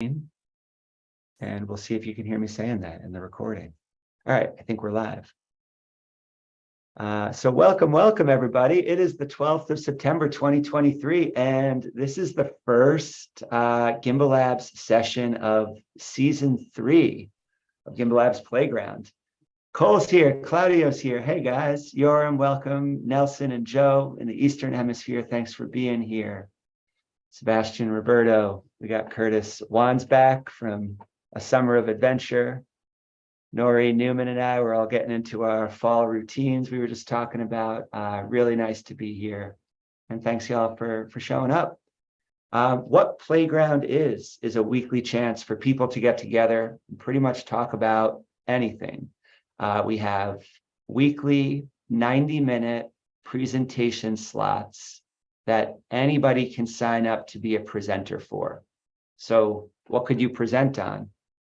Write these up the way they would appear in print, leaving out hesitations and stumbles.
and we'll see if you can hear me saying that in the recording. All right, I think we're live. So welcome, everybody. It is the 12th of September, 2023, and this is the first Gimbalabs session of season 3 of Gimbalabs Playground. Cole's here, Claudio's here. Hey guys, Yoram, welcome. Nelson and Joe in the Eastern Hemisphere, thanks for being here. Sebastian, Roberto, we got Curtis. Juan's back from a summer of adventure. Nori, Newman, and I were all getting into our fall routines we were just talking about. Really nice to be here. And thanks y'all for showing up. What Playground is a weekly chance for people to get together and pretty much talk about anything. We have weekly 90-minute presentation slots that anybody can sign up to be a presenter for. So what could you present on?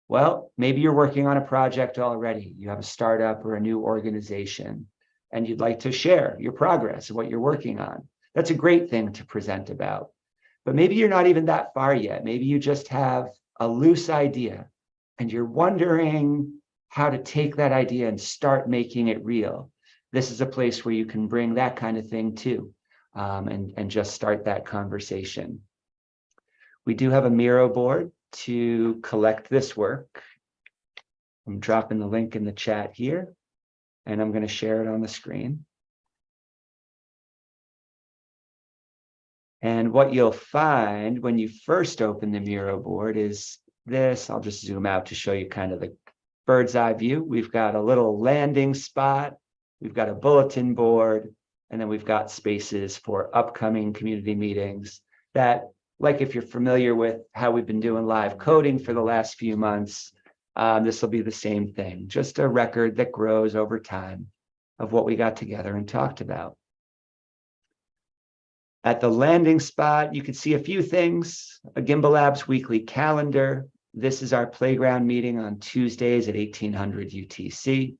Well, maybe you're working on a project already. You have a startup or a new organization, and you'd like to share your progress and what you're working on. That's a great thing to present about. But maybe you're not even that far yet. Maybe you just have a loose idea, and you're wondering how to take that idea and start making it real. This is a place where you can bring that kind of thing too, and just start that conversation. We do have a Miro board to collect this work. I'm dropping the link in the chat here, and I'm going to share it on the screen. And what you'll find when you first open the Miro board is this. I'll just zoom out to show you kind of the bird's eye view. We've got a little landing spot, we've got a bulletin board, and then we've got spaces for upcoming community meetings that, like if you're familiar with how we've been doing live coding for the last few months, this will be the same thing, just a record that grows over time of what we got together and talked about. At the landing spot, you can see a few things, a Gimbalabs weekly calendar. This is our playground meeting on Tuesdays at 1800 UTC.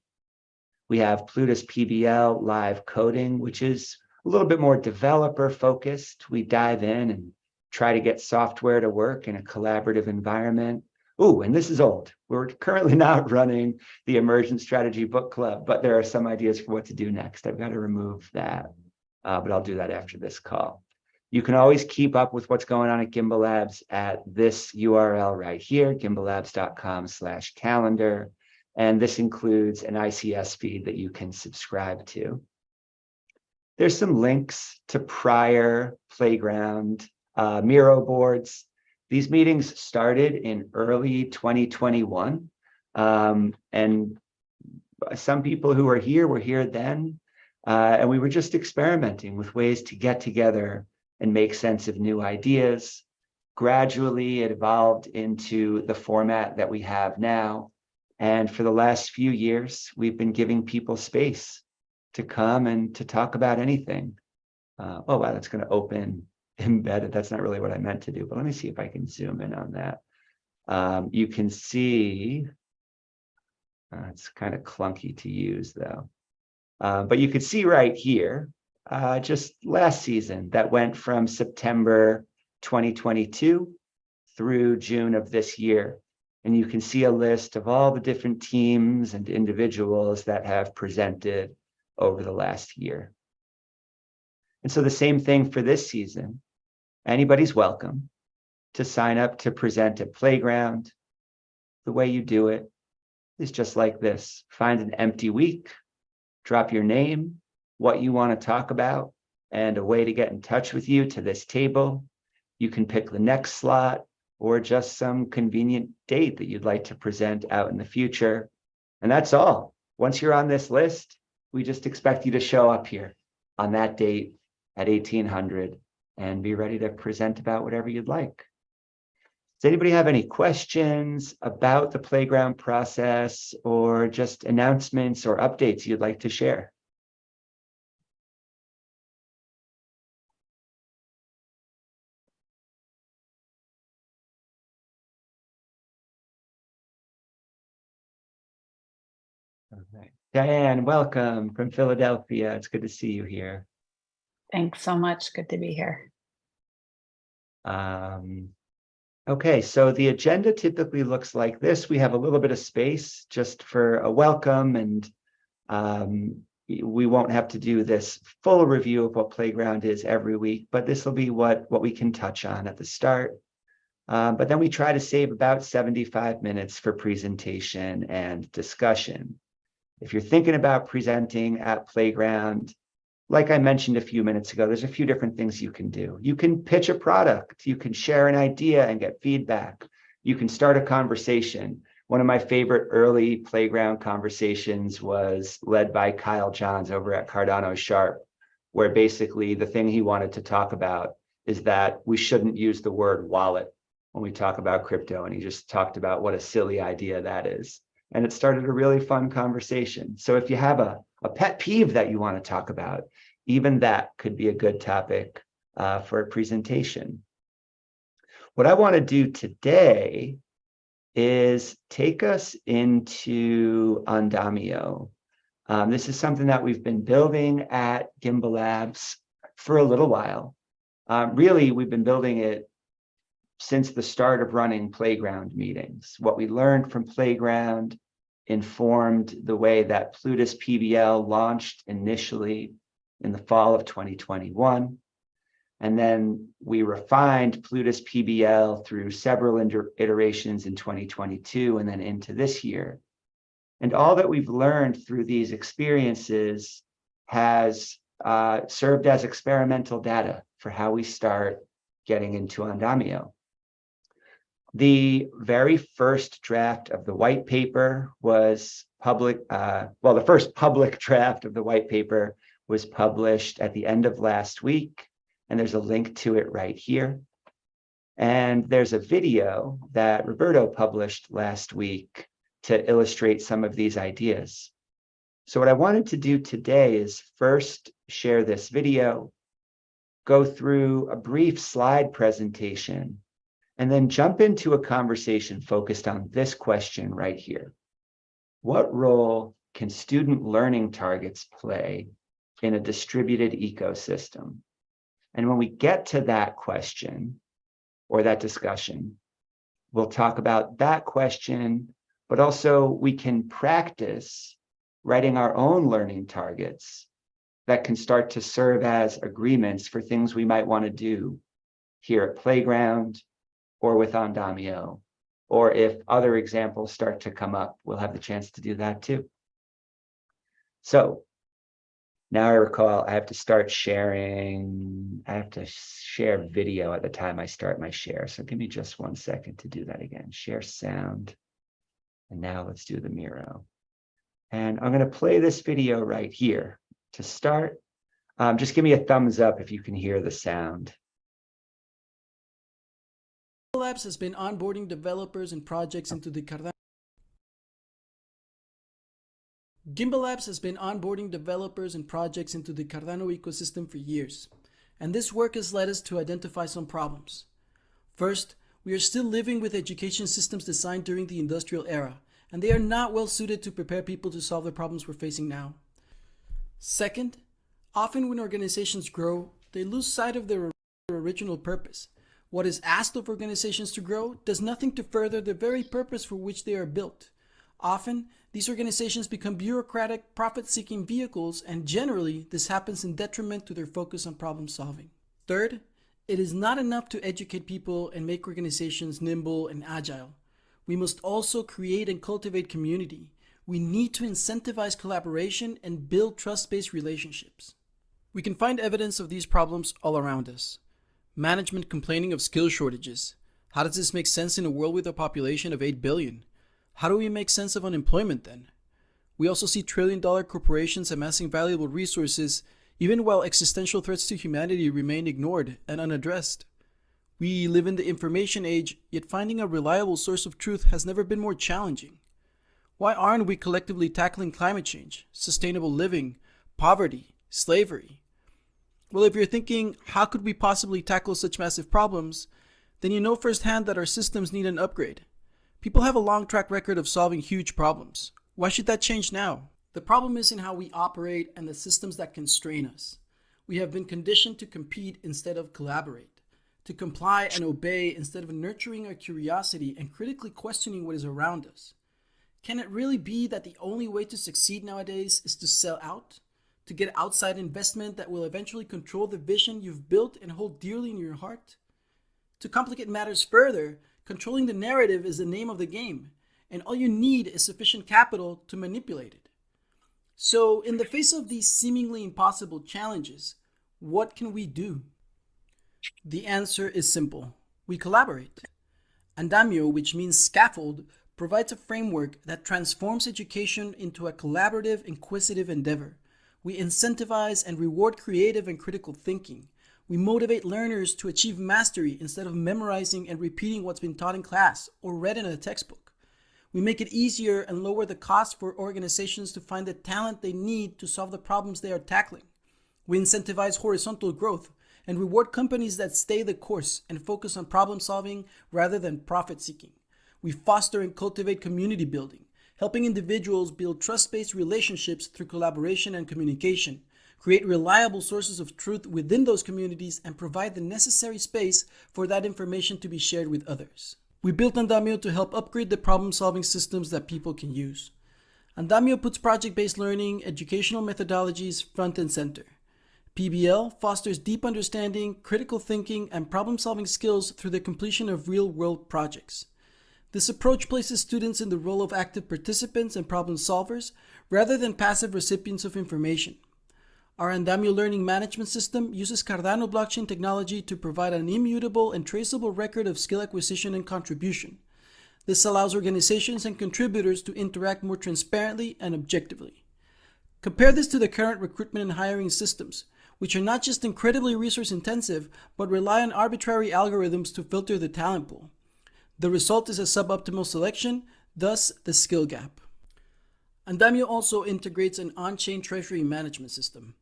We have Plutus PBL live coding, which is a little bit more developer focused. We dive in and try to get software to work in a collaborative environment. Ooh, and this is old. We're currently not running the Emergent Strategy Book Club, but there are some ideas for what to do next. I've got to remove that, but I'll do that after this call. You can always keep up with what's going on at Gimbalabs at this URL right here, gimbalabs.com/calendar. And this includes an ICS feed that you can subscribe to. There's some links to prior Playground Miro boards. These meetings started in early 2021. And some people who were here then, and we were just experimenting with ways to get together and make sense of new ideas. Gradually, it evolved into the format that we have now. And for the last few years, we've been giving people space to come and to talk about anything. Oh, wow, that's going to open embedded. That's not really what I meant to do, but let me see if I can zoom in on that. You can see, it's kind of clunky to use though. But you can see right here, just last season that went from September 2022 through June of this year. And you can see a list of all the different teams and individuals that have presented over the last year. And so the same thing for this season. Anybody's welcome to sign up to present at Playground. The way you do it is just like this. Find an empty week, drop your name, what you want to talk about, and a way to get in touch with you to this table. You can pick the next slot or just some convenient date that you'd like to present out in the future. And that's all. Once you're on this list, we just expect you to show up here on that date at 1800 and be ready to present about whatever you'd like. Does anybody have any questions about the Playground process or just announcements or updates you'd like to share? All right. Diane, welcome from Philadelphia. It's good to see you here. Thanks so much. Good to be here. Okay, so the agenda typically looks like this. We have a little bit of space just for a welcome, and we won't have to do this full review of what Playground is every week, but this will be what we can touch on at the start. But then we try to save about 75 minutes for presentation and discussion. If you're thinking about presenting at Playground, like I mentioned a few minutes ago, there's a few different things you can do. You can pitch a product, you can share an idea and get feedback. You can start a conversation. One of my favorite early Playground conversations was led by Kyle Johns over at Cardano Sharp, where basically the thing he wanted to talk about is that we shouldn't use the word wallet when we talk about crypto. And he just talked about what a silly idea that is. And it started a really fun conversation. So if you have a pet peeve that you want to talk about, even that could be a good topic for a presentation. What I want to do today is take us into Andamio. This is something that we've been building at Gimbalabs for a little while. Really, we've been building it since the start of running Playground meetings. What we learned from Playground informed the way that Plutus PBL launched initially in the fall of 2021. And then we refined Plutus PBL through several iterations in 2022 and then into this year. And all that we've learned through these experiences has served as experimental data for how we start getting into Andamio. The very first draft of the white paper was the first public draft of the white paper was published at the end of last week, and there's a link to it right here. And there's a video that Roberto published last week to illustrate some of these ideas. So what I wanted to do today is first share this video, go through a brief slide presentation, and then jump into a conversation focused on this question right here. What role can student learning targets play in a distributed ecosystem? And when we get to that question or that discussion, we'll talk about that question, but also we can practice writing our own learning targets that can start to serve as agreements for things we might want to do here at Playground or with Andamio, or if other examples start to come up, we'll have the chance to do that too. So now I recall I have to start sharing, I have to share video at the time I start my share. So give me just 1 second to do that again. Share sound. And now let's do the Miro. And I'm going to play this video right here to start. Just give me a thumbs up if you can hear the sound. Gimbalabs has been onboarding developers and projects into the Cardano. Gimbalabs has been onboarding developers and projects into the Cardano ecosystem for years, and this work has led us to identify some problems. First, we are still living with education systems designed during the industrial era, and they are not well suited to prepare people to solve the problems we're facing now. Second, often when organizations grow, they lose sight of their original purpose. What is asked of organizations to grow does nothing to further the very purpose for which they are built. Often, these organizations become bureaucratic, profit-seeking vehicles, and generally, this happens in detriment to their focus on problem solving. Third, it is not enough to educate people and make organizations nimble and agile. We must also create and cultivate community. We need to incentivize collaboration and build trust-based relationships. We can find evidence of these problems all around us. Management complaining of skill shortages. How does this make sense in a world with a population of 8 billion? How do we make sense of unemployment then? We also see trillion-dollar corporations amassing valuable resources, even while existential threats to humanity remain ignored and unaddressed. We live in the information age, yet finding a reliable source of truth has never been more challenging. Why aren't we collectively tackling climate change, sustainable living, poverty, slavery? Well, if you're thinking, how could we possibly tackle such massive problems, then you know firsthand that our systems need an upgrade. People have a long track record of solving huge problems. Why should that change now? The problem is in how we operate and the systems that constrain us. We have been conditioned to compete instead of collaborate, to comply and obey instead of nurturing our curiosity and critically questioning what is around us? Can it really be that the only way to succeed nowadays is to sell out? To get outside investment that will eventually control the vision you've built and hold dearly in your heart? To complicate matters further, controlling the narrative is the name of the game, and all you need is sufficient capital to manipulate it. So, in the face of these seemingly impossible challenges, what can we do? The answer is simple. We collaborate. Andamio, which means scaffold, provides a framework that transforms education into a collaborative, inquisitive endeavor. We incentivize and reward creative and critical thinking. We motivate learners to achieve mastery instead of memorizing and repeating what's been taught in class or read in a textbook. We make it easier and lower the cost for organizations to find the talent they need to solve the problems they are tackling. We incentivize horizontal growth and reward companies that stay the course and focus on problem solving rather than profit seeking. We foster and cultivate community building, helping individuals build trust-based relationships through collaboration and communication, create reliable sources of truth within those communities, and provide the necessary space for that information to be shared with others. We built Andamio to help upgrade the problem-solving systems that people can use. Andamio puts project-based learning, educational methodologies front and center. PBL fosters deep understanding, critical thinking, and problem-solving skills through the completion of real-world projects. This approach places students in the role of active participants and problem solvers rather than passive recipients of information. Our Andamio learning management system uses Cardano blockchain technology to provide an immutable and traceable record of skill acquisition and contribution. This allows organizations and contributors to interact more transparently and objectively. Compare this to the current recruitment and hiring systems, which are not just incredibly resource intensive, but rely on arbitrary algorithms to filter the talent pool. The result is a suboptimal selection, thus the skill gap. Andamio also integrates an on-chain treasury management system.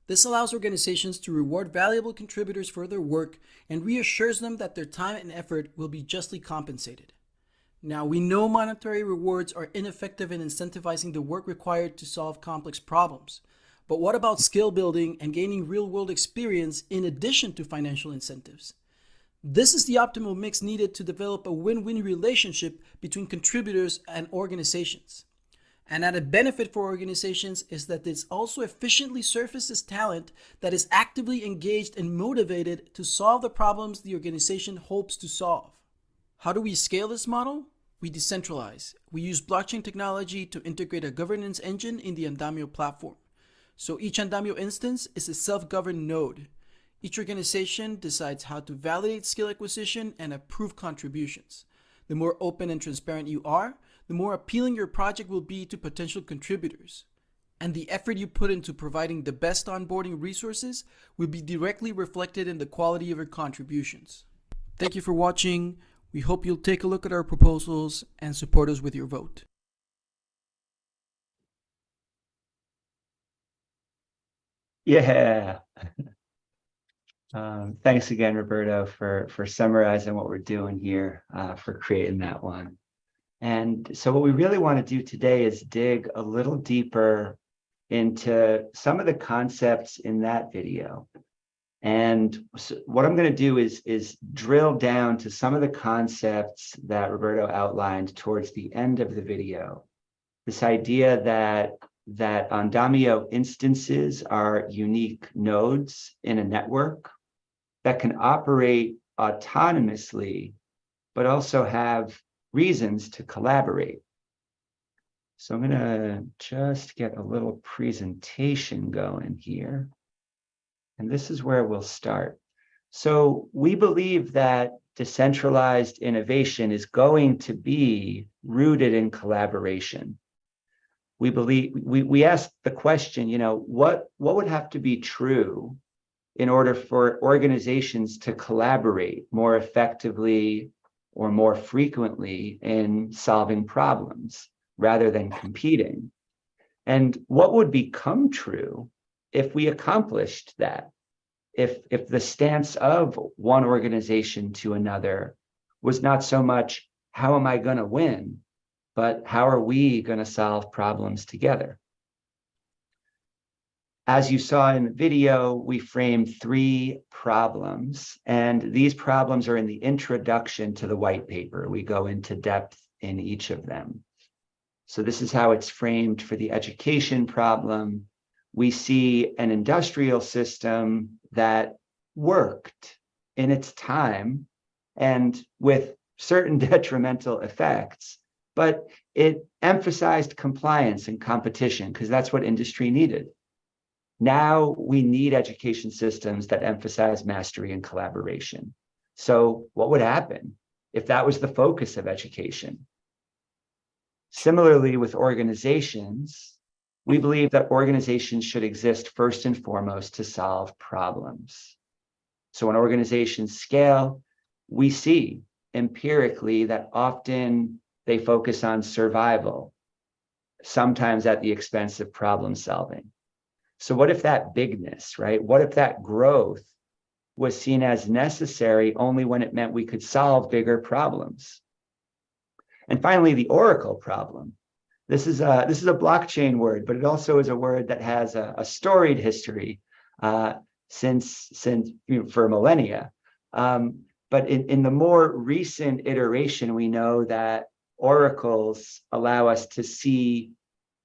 This allows organizations to reward valuable contributors for their work and reassures them that their time and effort will be justly compensated. Now, we know monetary rewards are ineffective in incentivizing the work required to solve complex problems. But what about skill building and gaining real-world experience in addition to financial incentives? This is the optimal mix needed to develop a win-win relationship between contributors and organizations. An added benefit for organizations is that this also efficiently surfaces talent that is actively engaged and motivated to solve the problems the organization hopes to solve. How do we scale this model? We decentralize. We use blockchain technology to integrate a governance engine in the Andamio platform. So each Andamio instance is a self-governed node. Each organization decides how to validate skill acquisition and approve contributions. The more open and transparent you are, the more appealing your project will be to potential contributors. And the effort you put into providing the best onboarding resources will be directly reflected in the quality of your contributions. Thank you for watching. We hope you'll take a look at our proposals and support us with your vote. Yeah. Thanks again, Roberto, for summarizing what we're doing here, for creating that one. And so what we really want to do today is dig a little deeper into some of the concepts in that video. And so what I'm going to do is drill down to some of the concepts that Roberto outlined towards the end of the video. This idea that Andamio instances are unique nodes in a network that can operate autonomously, but also have reasons to collaborate. So I'm going to just get a little presentation going here. And this is where we'll start. So we believe that decentralized innovation is going to be rooted in collaboration. We asked the question, what would have to be true in order for organizations to collaborate more effectively or more frequently in solving problems rather than competing? And what would become true if we accomplished that? If the stance of one organization to another was not so much, how am I going to win, but how are we going to solve problems together? As you saw in the video, we framed 3 problems, and these problems are in the introduction to the white paper. We go into depth in each of them. So this is how it's framed for the education problem. We see an industrial system that worked in its time and with certain detrimental effects, but it emphasized compliance and competition because that's what industry needed. Now we need education systems that emphasize mastery and collaboration. So what would happen if that was the focus of education? Similarly, with organizations, we believe that organizations should exist first and foremost to solve problems. So when organizations scale, we see empirically that often they focus on survival, sometimes at the expense of problem solving. So what if that bigness, right? What if that growth was seen as necessary only when it meant we could solve bigger problems? And finally, the Oracle problem. This is a blockchain word, but it also is a word that has a storied history since for millennia. But in the more recent iteration, we know that oracles allow us to see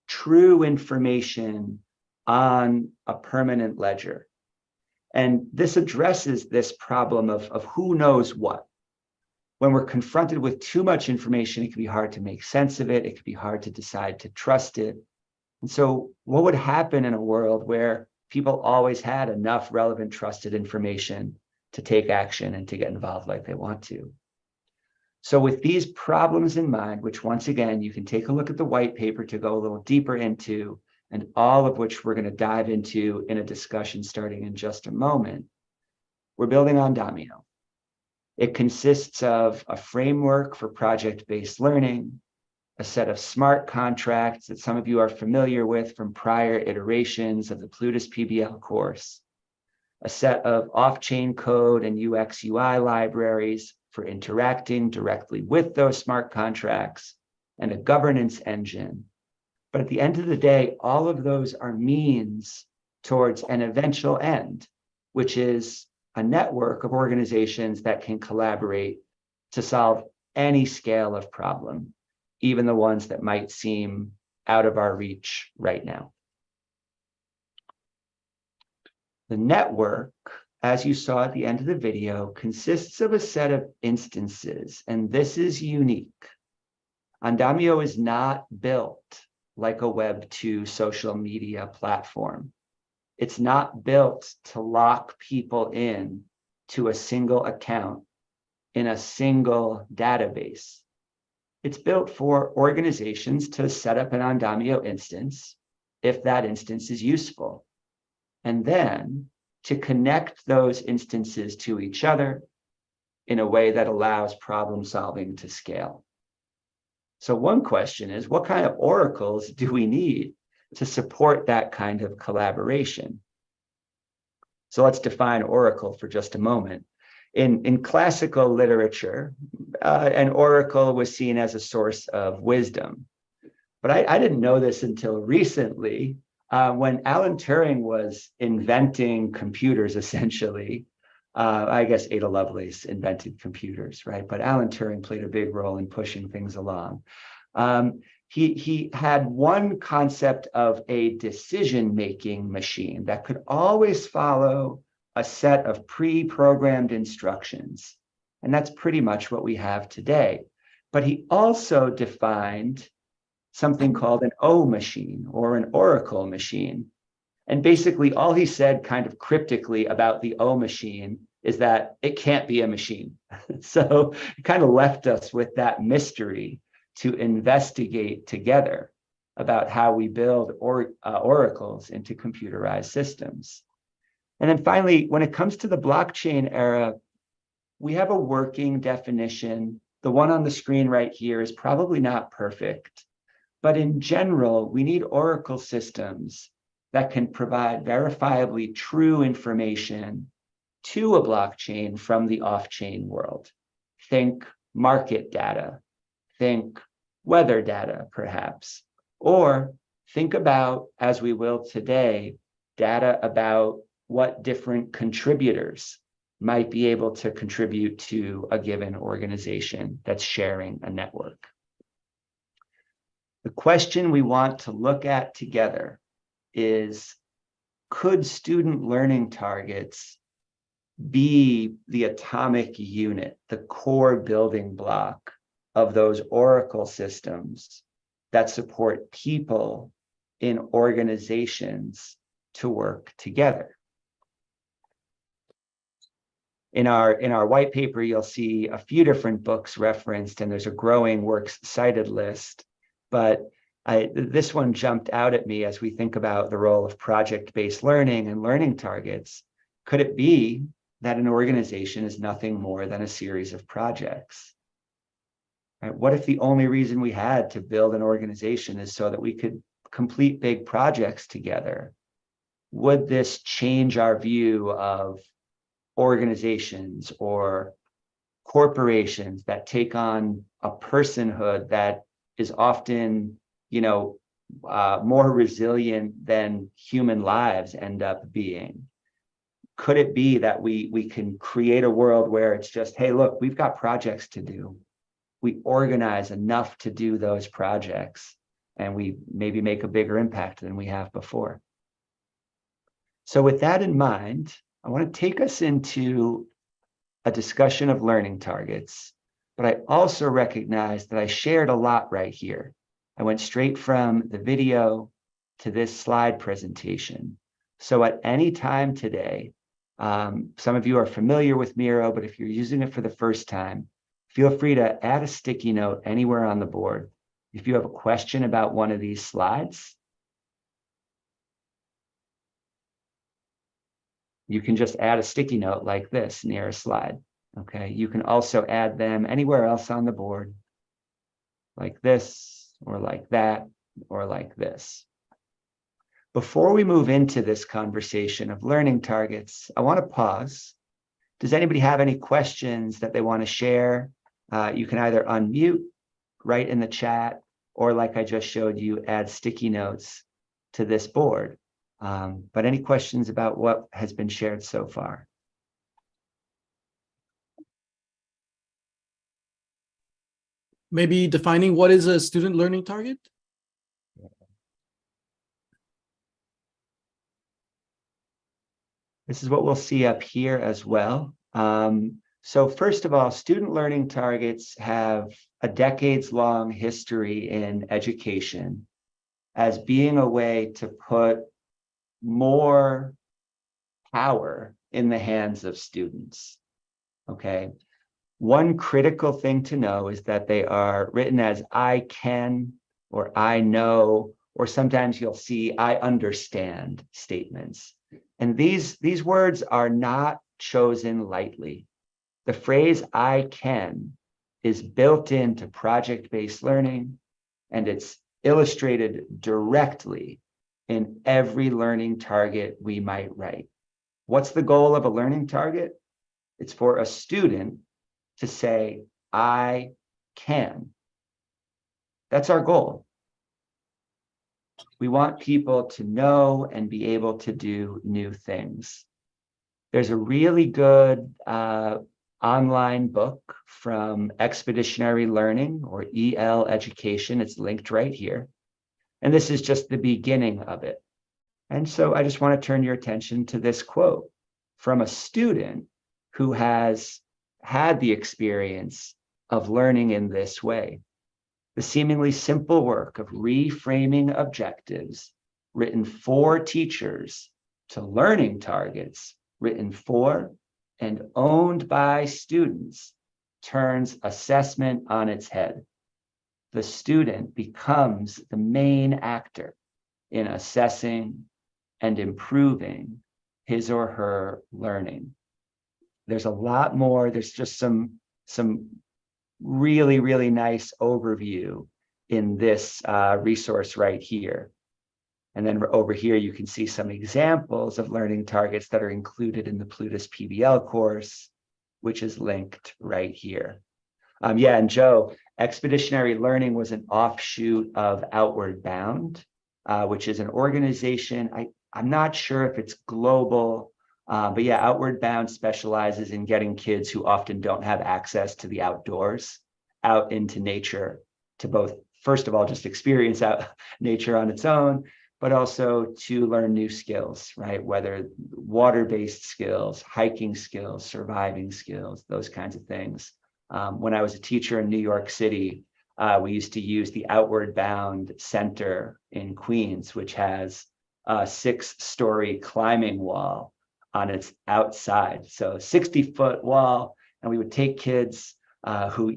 true information on a permanent ledger. And this addresses this problem of who knows what. When we're confronted with too much information, it can be hard to make sense of it. It can be hard to decide to trust it. And so what would happen in a world where people always had enough relevant, trusted information to take action and to get involved like they want to? So with these problems in mind, which once again, you can take a look at the white paper to go a little deeper into, and all of which we're going to dive into in a discussion starting in just a moment, we're building Andamio. It consists of a framework for project-based learning, a set of smart contracts that some of you are familiar with from prior iterations of the Plutus PBL course, a set of off-chain code and UX UI libraries for interacting directly with those smart contracts, and a governance engine. But at the end of the day, all of those are means towards an eventual end, which is a network of organizations that can collaborate to solve any scale of problem, even the ones that might seem out of our reach right now. The network, as you saw at the end of the video, consists of a set of instances, and this is unique. Andamio is not built like a Web 2 social media platform. It's not built to lock people in to a single account in a single database. It's built for organizations to set up an Andamio instance if that instance is useful, and then to connect those instances to each other in a way that allows problem solving to scale. So one question is, what kind of oracles do we need to support that kind of collaboration? So let's define oracle for just a moment. In classical literature, an oracle was seen as a source of wisdom. But I didn't know this until recently, when Alan Turing was inventing computers, essentially. I guess Ada Lovelace invented computers, right? But Alan Turing played a big role in pushing things along. He had one concept of a decision-making machine that could always follow a set of pre-programmed instructions. And that's pretty much what we have today. But he also defined something called an O machine or an oracle machine. And basically all he said kind of cryptically about the O machine is that it can't be a machine. So it kind of left us with that mystery to investigate together about how we build oracles into computerized systems. And then finally, when it comes to the blockchain era, we have a working definition. The one on the screen right here is probably not perfect, but in general, we need oracle systems that can provide verifiably true information to a blockchain from the off-chain world. Think market data, think weather data, perhaps, or think about, as we will today, data about what different contributors might be able to contribute to a given organization that's sharing a network. The question we want to look at together is, could student learning targets be the atomic unit, the core building block of those oracle systems that support people in organizations to work together? In our white paper, you'll see a few different books referenced, and there's a growing works cited list. But this one jumped out at me as we think about the role of project-based learning and learning targets. Could it be that an organization is nothing more than a series of projects? Right? What if the only reason we had to build an organization is so that we could complete big projects together? Would this change our view of organizations or corporations that take on a personhood that is often, more resilient than human lives end up being? Could it be that we can create a world where it's just, hey, look, we've got projects to do. We organize enough to do those projects, and we maybe make a bigger impact than we have before. So with that in mind, I want to take us into a discussion of learning targets, but I also recognize that I shared a lot right here. I went straight from the video to this slide presentation. So at any time today, some of you are familiar with Miro, but if you're using it for the first time, feel free to add a sticky note anywhere on the board. If you have a question about one of these slides, you can just add a sticky note like this near a slide. Okay, you can also add them anywhere else on the board, like this, or like that, or like this. Before we move into this conversation of learning targets, I want to pause. Does anybody have any questions that they want to share? You can either unmute, write in the chat, or like I just showed you, add sticky notes to this board. But any questions about what has been shared so far? Maybe defining what is a student learning target? This is what we'll see up here as well. So first of all, student learning targets have a decades-long history in education as being a way to put more power in the hands of students. Okay. One critical thing to know is that they are written as I can, or I know, or sometimes you'll see I understand statements. And these words are not chosen lightly. The phrase I can is built into project-based learning, and it's illustrated directly in every learning target we might write. What's the goal of a learning target? It's for a student to say, I can. That's our goal. We want people to know and be able to do new things. There's a really good online book from Expeditionary Learning, or EL Education. It's linked right here. And this is just the beginning of it. And so I just want to turn your attention to this quote from a student who has had the experience of learning in this way. The seemingly simple work of reframing objectives written for teachers to learning targets written for and owned by students turns assessment on its head. The student becomes the main actor in assessing and improving his or her learning. There's a lot more. There's just some really, really nice overview in this resource right here. And then over here, you can see some examples of learning targets that are included in the Plutus PBL course, which is linked right here. Yeah, and Joe, Expeditionary Learning was an offshoot of Outward Bound, which is an organization. I'm not sure if it's global, but yeah, Outward Bound specializes in getting kids who often don't have access to the outdoors out into nature to both, first of all, just experience out nature on its own, but also to learn new skills, right? Whether water-based skills, hiking skills, surviving skills, those kinds of things. When I was a teacher in New York City, we used to use the Outward Bound Center in Queens, which has a 6-story climbing wall on its outside. So 60-foot wall, and we would take kids who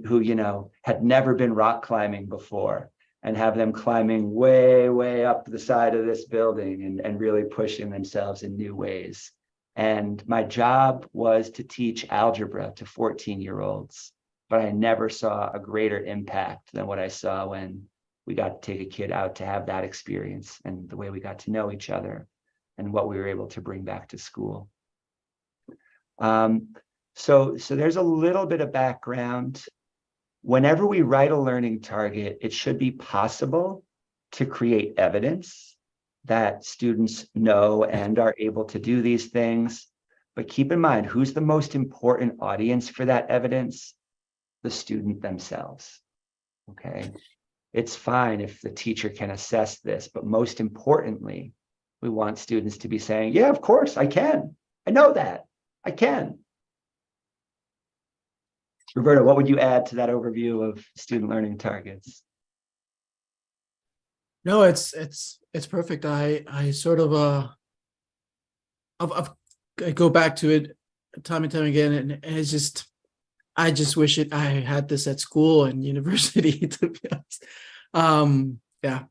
had never been rock climbing before and have them climbing way up the side of this building and really pushing themselves in new ways. And my job was to teach algebra to 14-year-olds, but I never saw a greater impact than what I saw when we got to take a kid out to have that experience, and the way we got to know each other and what we were able to bring back to school. So there's a little bit of background. Whenever we write a learning target, it should be possible to create evidence that students know and are able to do these things. But keep in mind, who's the most important audience for that evidence? The student themselves, okay? It's fine if the teacher can assess this, but most importantly, we want students to be saying, yeah, of course, I can. I know that. I can. Roberta, what would you add to that overview of student learning targets? No, it's perfect. I sort of I go back to it time and time again, and it's just, I just wish I had this at school and university, to be honest. Yeah.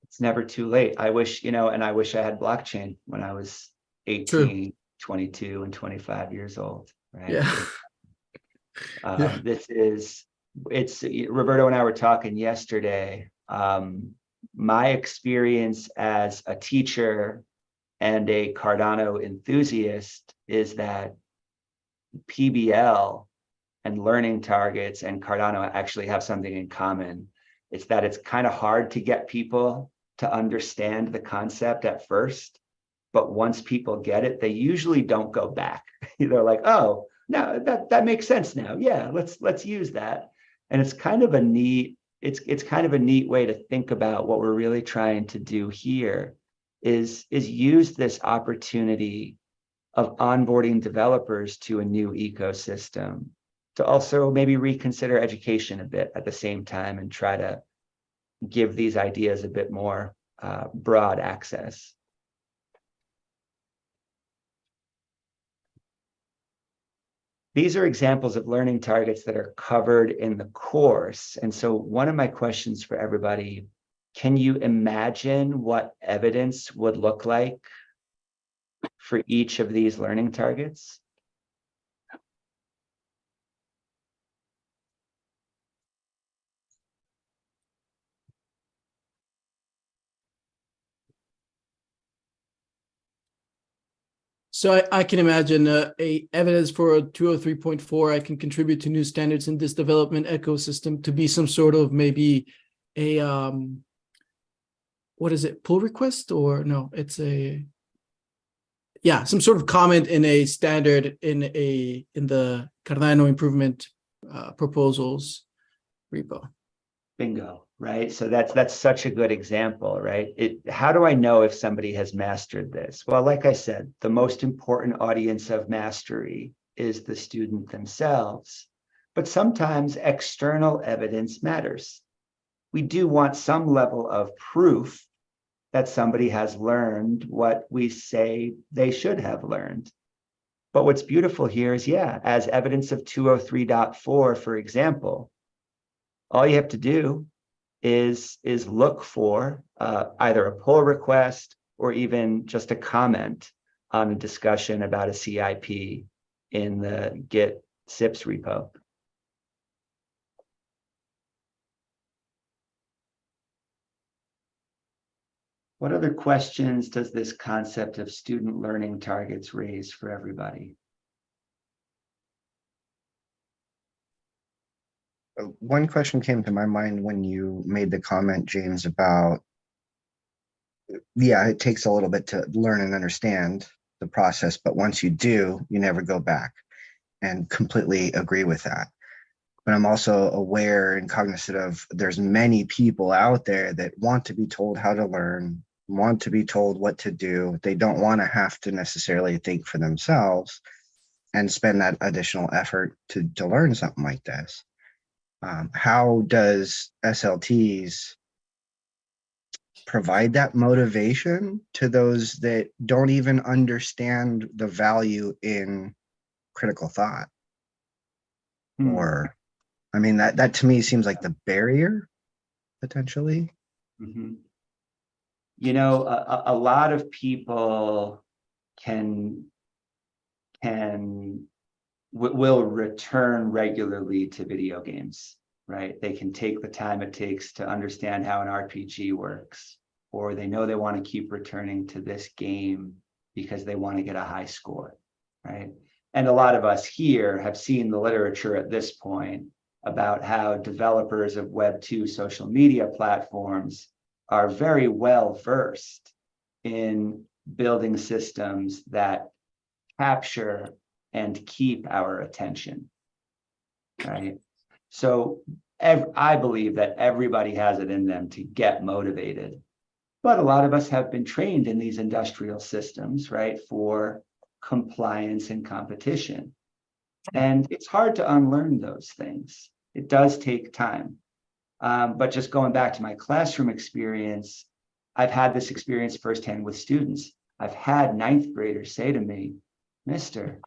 It's never too late. I wish, and I wish I had blockchain when I was 18, True. 22, and 25 years old, right? Yeah. Yeah. It's Roberto and I were talking yesterday. My experience as a teacher and a Cardano enthusiast is that PBL and learning targets and Cardano actually have something in common. It's that it's kind of hard to get people to understand the concept at first, but once people get it, they usually don't go back. They're like, oh, no, that makes sense now. Yeah, let's use that. And it's kind of a neat, it's kind of a neat way to think about what we're really trying to do here is use this opportunity of onboarding developers to a new ecosystem to also maybe reconsider education a bit at the same time and try to give these ideas a bit more broad access. These are examples of learning targets that are covered in the course. And so one of my questions for everybody, can you imagine what evidence would look like for each of these learning targets? So I can imagine a evidence for a 203.4. I can contribute to new standards in this development ecosystem to be some sort of maybe a what is it, pull request, or no, it's a, yeah, some sort of comment in a standard in the Cardano improvement proposals repo. Bingo, right? So that's such a good example, right? How do I know if somebody has mastered this? Well, like I said, the most important audience of mastery is the student themselves, but sometimes external evidence matters. We do want some level of proof that somebody has learned what we say they should have learned. But what's beautiful here is, yeah, as evidence of 203.4, for example, all you have to do is look for either a pull request or even just a comment on a discussion about a CIP in the Git SIPs repo. What other questions does this concept of student learning targets raise for everybody? One question came to my mind when you made the comment, James, about yeah, it takes a little bit to learn and understand the process, but once you do, you never go back, and completely agree with that. But I'm also aware and cognizant of there's many people out there that want to be told how to learn, want to be told what to do. They don't want to have to necessarily think for themselves and spend that additional effort to learn something like this. How does SLTs provide that motivation to those that don't even understand the value in critical thought? Or, I mean, that to me seems like the barrier potentially. Mm-hmm. You know, a lot of people can will return regularly to video games, right? They can take the time it takes to understand how an RPG works, or they know they want to keep returning to this game because they want to get a high score, right? And a lot of us here have seen the literature at this point about how developers of Web 2 social media platforms are very well versed in building systems that capture and keep our attention, right? So I believe that everybody has it in them to get motivated, but a lot of us have been trained in these industrial systems, right, for compliance and competition. And it's hard to unlearn those things. It does take time. But just going back to my classroom experience, I've had this experience firsthand with students. I've had ninth graders say to me, Mister,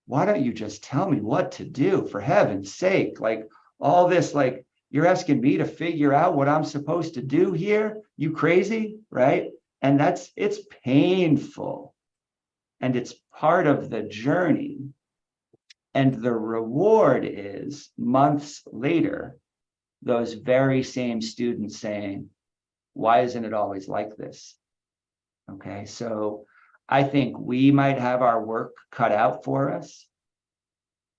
why don't you just tell me what to do, for heaven's sake? Like all this, like you're asking me to figure out what I'm supposed to do here? You crazy, right? And it's painful. And it's part of the journey. And the reward is months later, those very same students saying, why isn't it always like this? Okay, so I think we might have our work cut out for us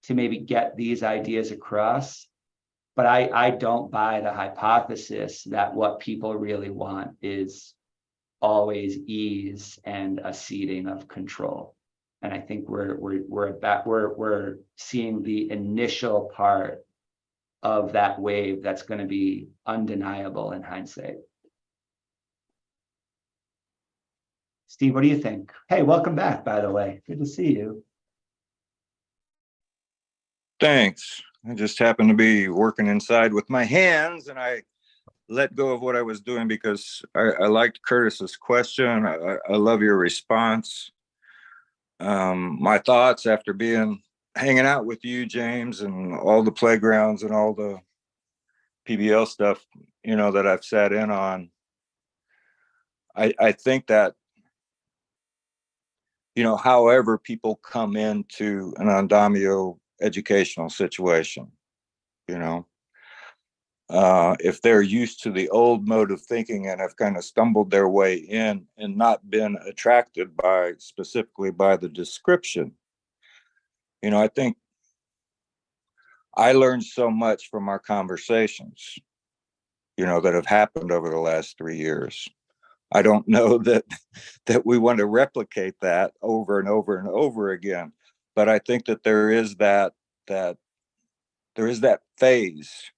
to maybe get these ideas across. But I don't buy the hypothesis that what people really want is always ease and a ceding of control. And I think we're seeing the initial part of that wave that's going to be undeniable in hindsight. Steve, what do you think? Hey, welcome back, by the way. Good to see you. Thanks. I just happened to be working inside with my hands, and I let go of what I was doing because I liked Curtis's question. I love your response. My thoughts after hanging out with you, James, and all the playgrounds and all the PBL stuff, that I've sat in on. I think that, however people come into an Andamio educational situation, if they're used to the old mode of thinking and have kind of stumbled their way in and not been attracted specifically by the description, I think I learned so much from our conversations, that have happened over the last 3 years. I don't know that we want to replicate that over and over and over again, but I think that there is that phase,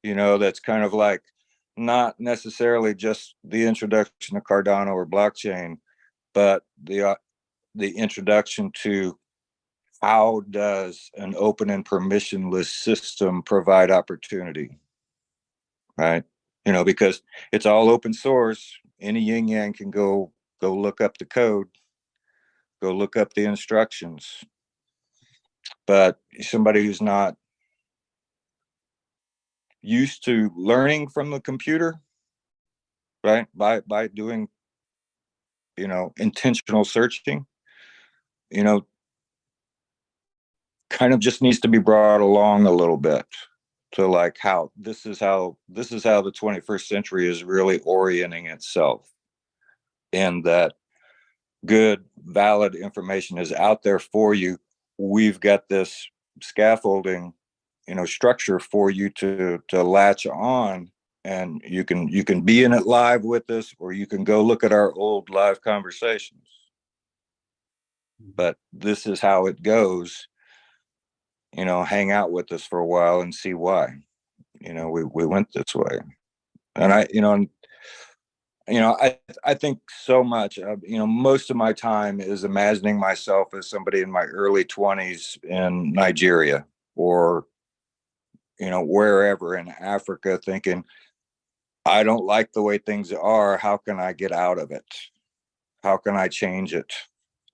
that's kind of like not necessarily just the introduction to Cardano or blockchain, but the introduction to how does an open and permissionless system provide opportunity, right? Because it's all open source. Any yin yang can go look up the code, go look up the instructions. But somebody who's not used to learning from the computer, right, by doing, intentional searching, kind of just needs to be brought along a little bit to like how this is how the 21st century is really orienting itself, and that good, valid information is out there for you. We've got this scaffolding, structure for you to latch on and you can be in it live with us, or you can go look at our old live conversations. But this is how it goes. Hang out with us for a while and see why. We went this way. And I think so much of, most of my time is imagining myself as somebody in my early 20s in Nigeria, or wherever in Africa, thinking, I don't like the way things are. How can I get out of it? How can I change it?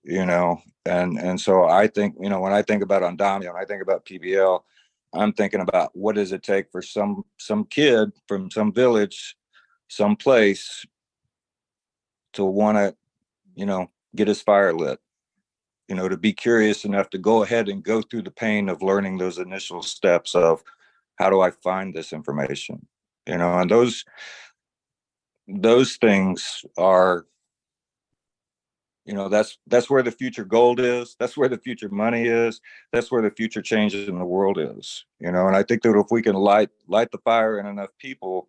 And so I think, when I think about Andami, when I think about PBL, I'm thinking about what does it take for some kid from some village, some place, to want to, get his fire lit, to be curious enough to go ahead and go through the pain of learning those initial steps of how do I find this information, and those things are, that's where the future gold is. That's where the future money is. That's where the future changes in the world is, and I think that if we can light the fire in enough people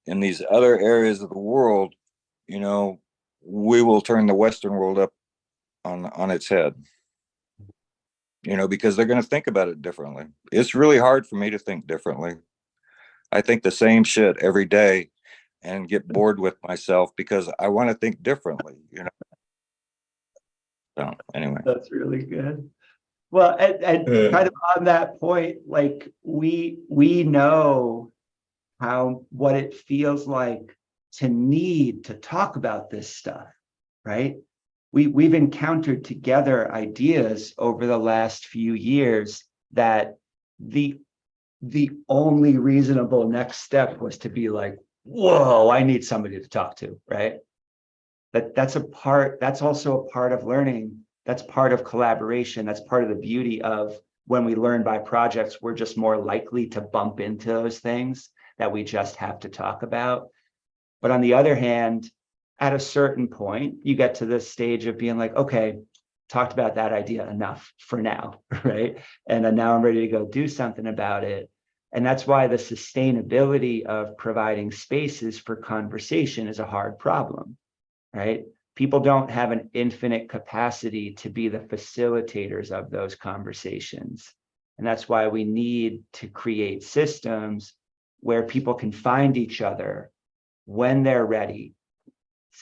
in these other areas of the world, we will turn the Western world up on its head, because they're going to think about it differently. It's really hard for me to think differently. I think the same shit every day and get bored with myself because I want to think differently, So anyway. That's really good. Well, and kind of on that point, like we know what it feels like to need to talk about this stuff, right? We've encountered together ideas over the last few years that the only reasonable next step was to be like, whoa, I need somebody to talk to, right? That's also a part of learning. That's part of collaboration. That's part of the beauty of when we learn by projects, we're just more likely to bump into those things that we just have to talk about. But on the other hand, at a certain point, you get to this stage of being like, okay, talked about that idea enough for now, right? And now I'm ready to go do something about it. And that's why the sustainability of providing spaces for conversation is a hard problem, right? People don't have an infinite capacity to be the facilitators of those conversations. And that's why we need to create systems where people can find each other when they're ready,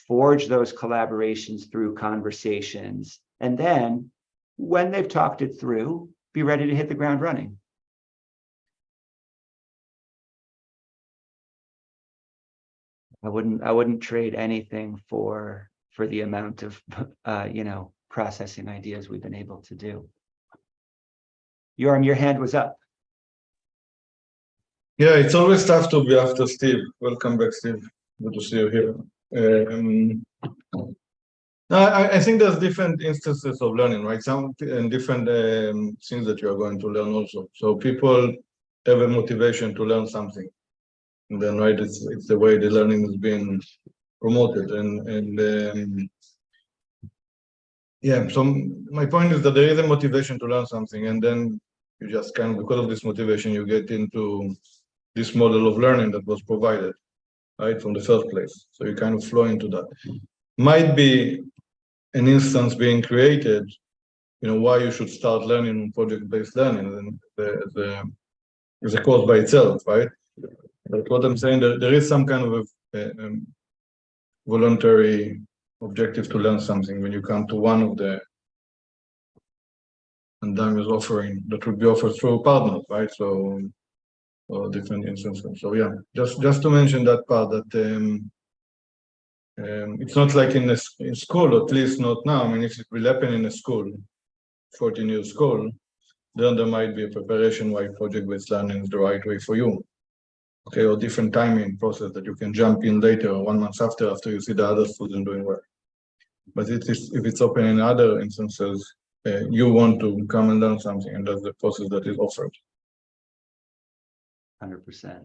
forge those collaborations through conversations, and then when they've talked it through, be ready to hit the ground running. I wouldn't trade anything for the amount of processing ideas we've been able to do. Yoram, your hand was up. Yeah, it's always tough to be after Steve. Welcome back, Steve. Good to see you here. I think there's different instances of learning, right? Some and different things that you are going to learn also. So people have a motivation to learn something, and then right, it's the way the learning is being promoted, and yeah. So my point is that there is a motivation to learn something, and then you just because of this motivation, you get into this model of learning that was provided, right, from the first place. So you kind of flow into that. Might be an instance being created, why you should start learning project-based learning as a course by itself, right? But what I'm saying, there is some kind of a voluntary objective to learn something when you come to one of the Andami's offering that would be offered through partners, right? So, or different instances. So yeah, just to mention that part that it's not like in school, at least not now. I mean, if it will happen in a school, 14-year school, then there might be a preparation why project-based learning is the right way for you. Okay, or different timing process that you can jump in later or 1 month after you see the other student doing well. But if it's open in other instances, you want to come and learn something, and that's the process that is offered. 100%.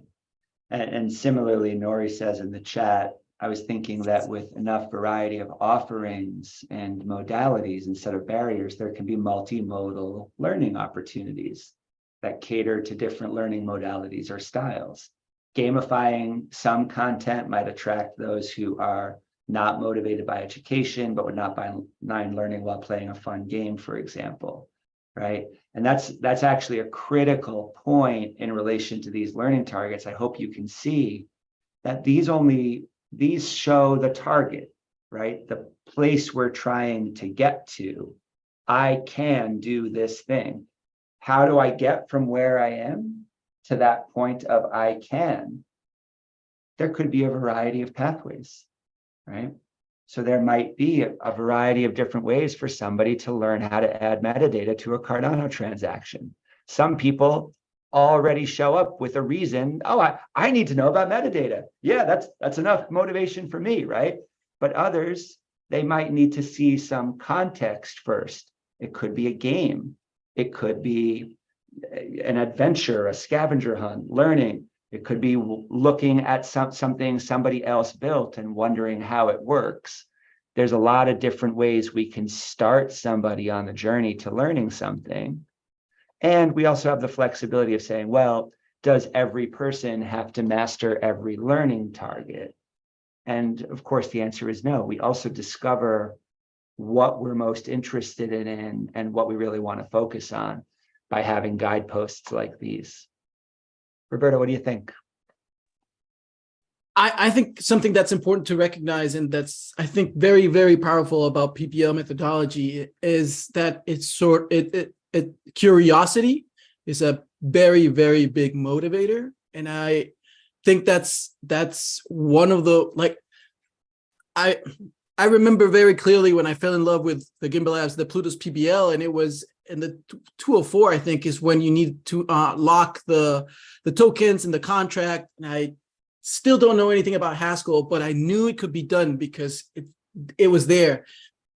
And similarly, Nori says in the chat, I was thinking that with enough variety of offerings and modalities instead of barriers, there can be multimodal learning opportunities that cater to different learning modalities or styles. Gamifying some content might attract those who are not motivated by education, but would not mind learning while playing a fun game, for example, right? And that's actually a critical point in relation to these learning targets. I hope you can see that these show the target, right? The place we're trying to get to. I can do this thing. How do I get from where I am to that point of I can? There could be a variety of pathways, right? So there might be a variety of different ways for somebody to learn how to add metadata to a Cardano transaction. Some people already show up with a reason. Oh, I need to know about metadata. Yeah, that's enough motivation for me, right? But others, they might need to see some context first. It could be a game. It could be an adventure, a scavenger hunt, learning. It could be looking at something somebody else built and wondering how it works. There's a lot of different ways we can start somebody on the journey to learning something. And we also have the flexibility of saying, well, does every person have to master every learning target? And of course, the answer is no. We also discover what we're most interested in and what we really want to focus on by having guideposts like these. Roberto, what do you think? I think something that's important to recognize, and that's, I think, very, very powerful about PPL methodology is that curiosity is a very, very big motivator. And I think that's one of the, like, I remember very clearly when I fell in love with the Gimbalabs, the Pluto's PBL, and it was in the 204, I think, is when you need to lock the tokens and the contract. And I still don't know anything about Haskell, but I knew it could be done because it was there.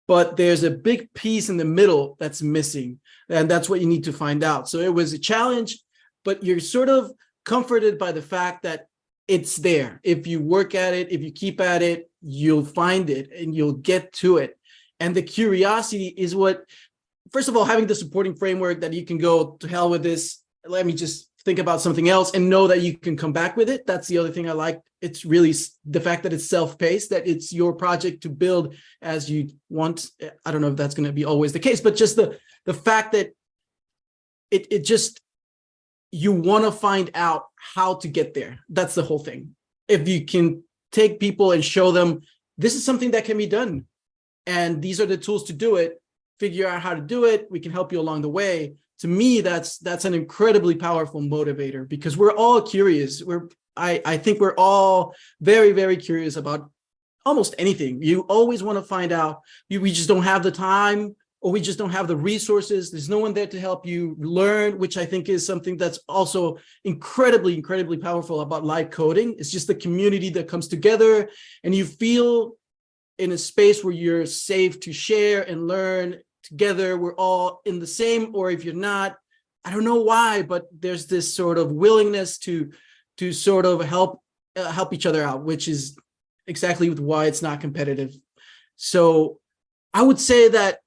But there's a big piece in the middle that's missing, and that's what you need to find out. So it was a challenge, but you're sort of comforted by the fact that it's there. If you work at it, if you keep at it, you'll find it and you'll get to it. And the curiosity is what, first of all, having the supporting framework that you can go to hell with this, let me just think about something else, and know that you can come back with it. That's the other thing I like. It's really the fact that it's self-paced, that it's your project to build as you want. I don't know if that's going to be always the case, but just the fact that it just, you want to find out how to get there. That's the whole thing. If you can take people and show them this is something that can be done, and these are the tools to do it, figure out how to do it, we can help you along the way. To me, that's an incredibly powerful motivator, because we're all curious. I think we're all very, very curious about almost anything. You always want to find out. We just don't have the time, or we just don't have the resources. There's no one there to help you learn, which I think is something that's also incredibly, incredibly powerful about live coding. It's just the community that comes together, and you feel in a space where you're safe to share and learn together. We're all in the same, or if you're not, I don't know why, but there's this sort of willingness to sort of help each other out, which is exactly why it's not competitive. So I would say that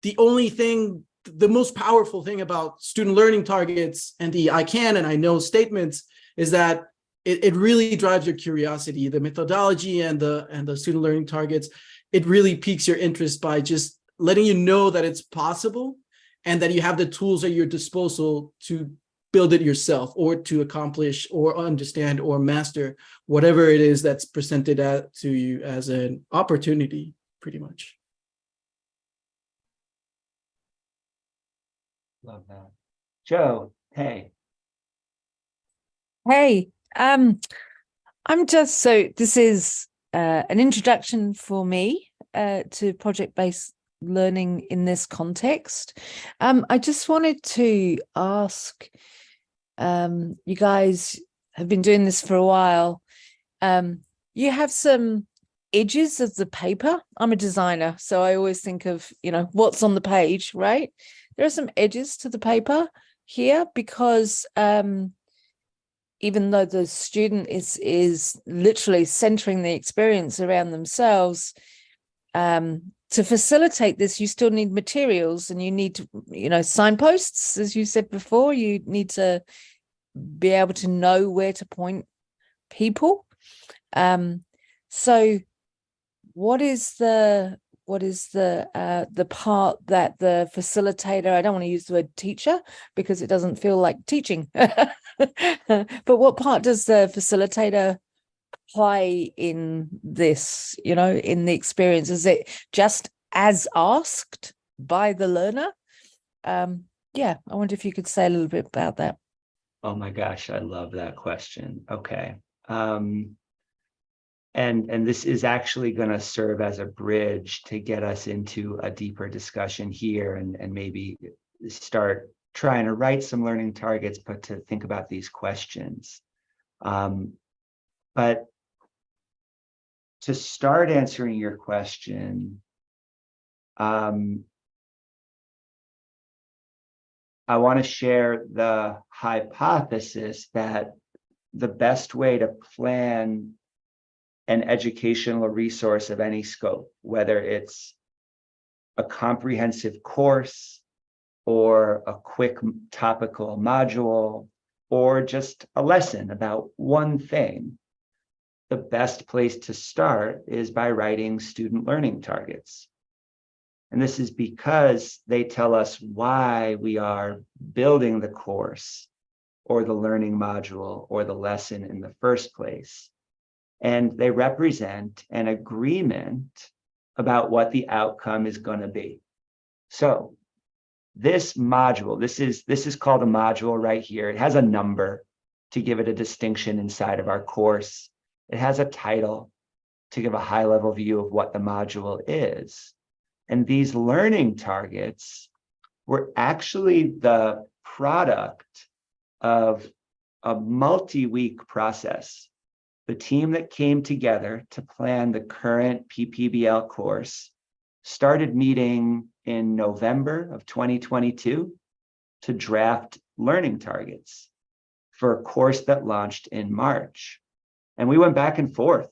the most powerful thing about student learning targets and the I can and I know statements is that it really drives your curiosity. The methodology and the student learning targets, it really piques your interest by just letting you know that it's possible and that you have the tools at your disposal to build it yourself, or to accomplish or understand or master whatever it is that's presented to you as an opportunity, pretty much. Love that. Joe, hey. Hey, I'm just, so this is an introduction for me to project-based learning in this context. I just wanted to ask, you guys have been doing this for a while. You have some edges of the paper. I'm a designer, so I always think of, what's on the page, right? There are some edges to the paper here, because even though the student is literally centering the experience around themselves, to facilitate this, you still need materials, and you need to, signposts, as you said before. You need to be able to know where to point people. So what is the part that the facilitator, I don't want to use the word teacher because it doesn't feel like teaching, but what part does the facilitator play in this, in the experience? Is it just as asked by the learner? Yeah, I wonder if you could say a little bit about that. Oh my gosh, I love that question. Okay. And this is actually going to serve as a bridge to get us into a deeper discussion here and maybe start trying to write some learning targets, but to think about these questions. But to start answering your question, I want to share the hypothesis that the best way to plan an educational resource of any scope, whether it's a comprehensive course or a quick topical module or just a lesson about one thing, the best place to start is by writing student learning targets. And this is because they tell us why we are building the course or the learning module or the lesson in the first place. And they represent an agreement about what the outcome is going to be. So this module, this is called a module right here. It has a number to give it a distinction inside of our course. It has a title to give a high-level view of what the module is. And these learning targets were actually the product of a multi-week process. The team that came together to plan the current PPBL course started meeting in November of 2022 to draft learning targets for a course that launched in March. And we went back and forth.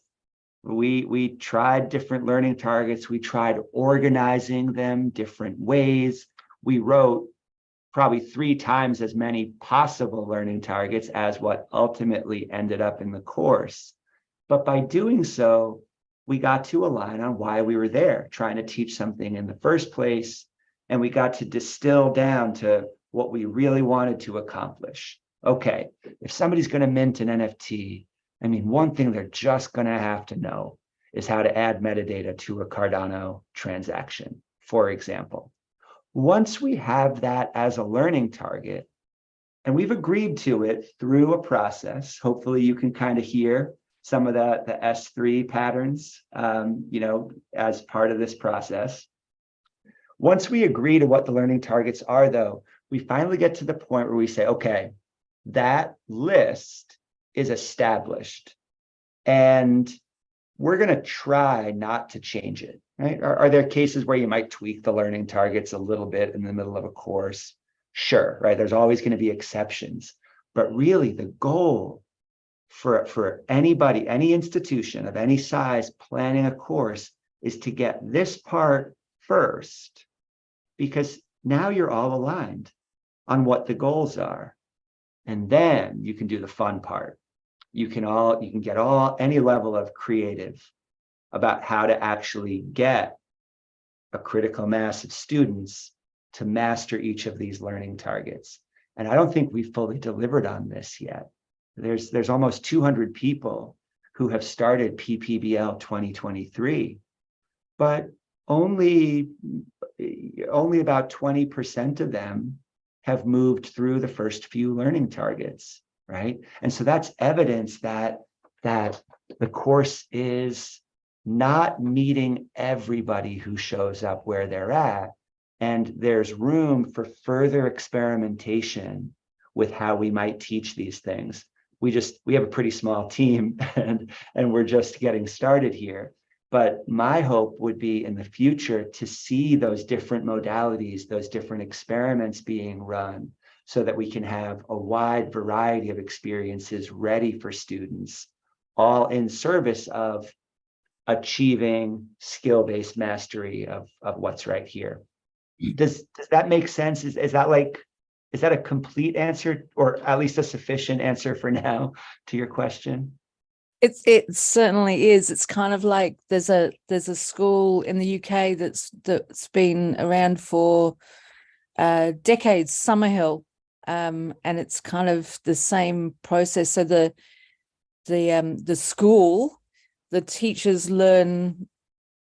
We tried different learning targets. We tried organizing them different ways. We wrote probably 3 times as many possible learning targets as what ultimately ended up in the course. But by doing so, we got to align on why we were there, trying to teach something in the first place. And we got to distill down to what we really wanted to accomplish. Okay, if somebody's going to mint an NFT, I mean, one thing they're just going to have to know is how to add metadata to a Cardano transaction, for example. Once we have that as a learning target, and we've agreed to it through a process, hopefully you can kind of hear some of the S3 patterns, as part of this process. Once we agree to what the learning targets are, though, we finally get to the point where we say, okay, that list is established, and we're going to try not to change it, right? Are there cases where you might tweak the learning targets a little bit in the middle of a course? Sure, right? There's always going to be exceptions. But really, the goal for anybody, any institution of any size planning a course is to get this part first, because now you're all aligned on what the goals are. And then you can do the fun part. You can get any level of creative about how to actually get a critical mass of students to master each of these learning targets. And I don't think we've fully delivered on this yet. There's almost 200 people who have started PPBL 2023, but only about 20% of them have moved through the first few learning targets, right? And so that's evidence that the course is not meeting everybody who shows up where they're at. And there's room for further experimentation with how we might teach these things. We have a pretty small team and we're just getting started here. But my hope would be in the future to see those different modalities, those different experiments being run so that we can have a wide variety of experiences ready for students, all in service of achieving skill-based mastery of what's right here. Does that make sense? Is that a complete answer, or at least a sufficient answer for now to your question? It certainly is. It's kind of like there's a school in the UK that's been around for decades, Summerhill, and it's kind of the same process. So the school, the teachers learn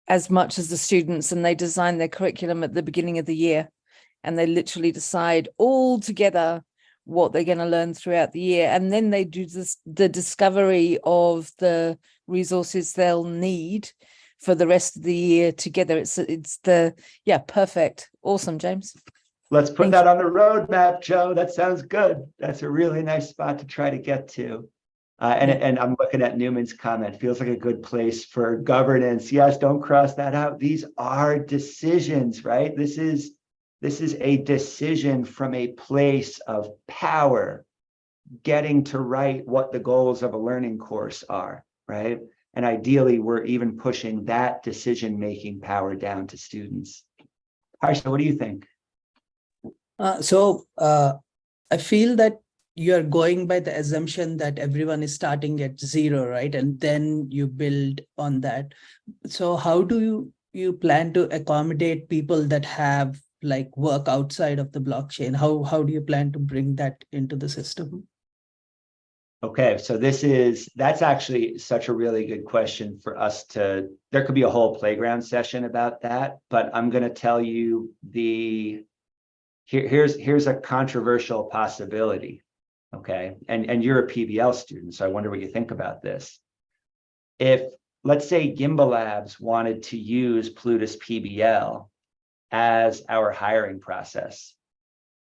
as much as the students, and they design their curriculum at the beginning of the year, and they literally decide all together what they're going to learn throughout the year, and then they do the discovery of the resources they'll need for the rest of the year together. It's perfect. Awesome, James. Let's put Thank that on the roadmap, Joe. That sounds good. That's a really nice spot to try to get to. And I'm looking at Newman's comment. Feels like a good place for governance. Yes, don't cross that out. These are decisions, right? This is a decision from a place of power, getting to write what the goals of a learning course are, right? And ideally, we're even pushing that decision-making power down to students. Harsha, what do you think? So I feel that you're going by the assumption that everyone is starting at zero, right? And then you build on that. So how do you plan to accommodate people that have like work outside of the blockchain? How do you plan to bring that into the system? Okay, so that's actually such a really good question for us to, there could be a whole playground session about that, but I'm going to tell you here's a controversial possibility. Okay, and you're a PBL student, so I wonder what you think about this. If, let's say, Gimbalabs wanted to use Plutus PBL as our hiring process,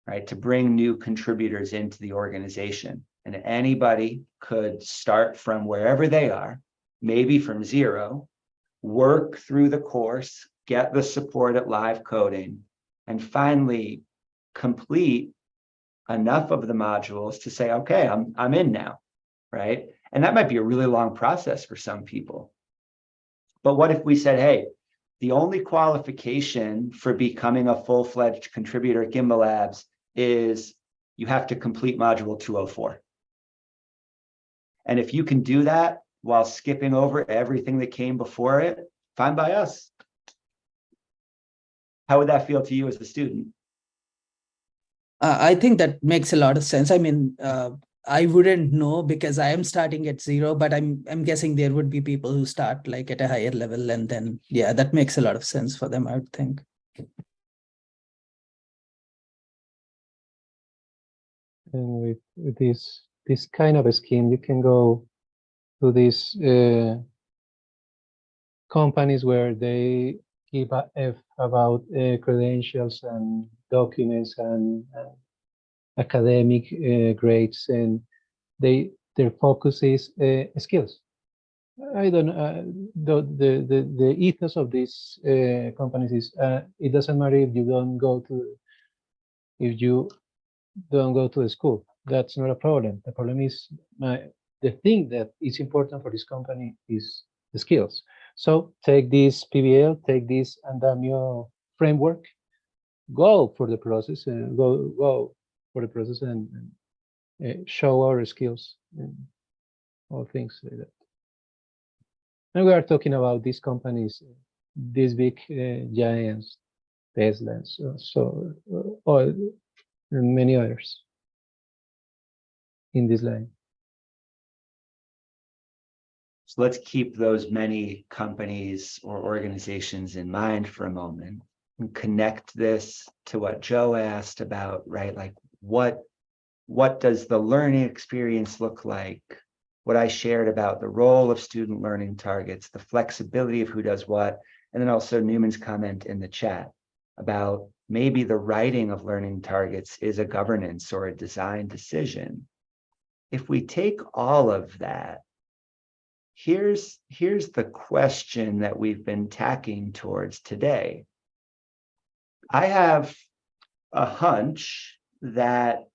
right, to bring new contributors into the organization, and anybody could start from wherever they are, maybe from zero, work through the course, get the support at live coding, and finally complete enough of the modules to say, okay, I'm in now, right? And that might be a really long process for some people. But what if we said, hey, the only qualification for becoming a full-fledged contributor at Gimbalabs is you have to complete module 204. And if you can do that while skipping over everything that came before it, fine by us. How would that feel to you as a student? I think that makes a lot of sense. I mean, I wouldn't know because I am starting at zero, but I'm guessing there would be people who start like at a higher level, and then that makes a lot of sense for them, I would think. And with this kind of a scheme, you can go to these companies where they give a F about credentials and documents and academic grades, and their focus is skills. I don't the ethos of these companies is it doesn't matter if you don't go to the school. That's not a problem. The problem is the thing that is important for this company is the skills. So take this PBL, take this Andamio framework, go for the process and go for the process and show our skills and all things like that. And we are talking about these companies, these big giants, Tesla, and many others in this line. So let's keep those many companies or organizations in mind for a moment and connect this to what Joe asked about, right? Like what does the learning experience look like? What I shared about the role of student learning targets, the flexibility of who does what, and then also Newman's comment in the chat about maybe the writing of learning targets is a governance or a design decision. If we take all of that, here's the question that we've been tacking towards today. I have a hunch that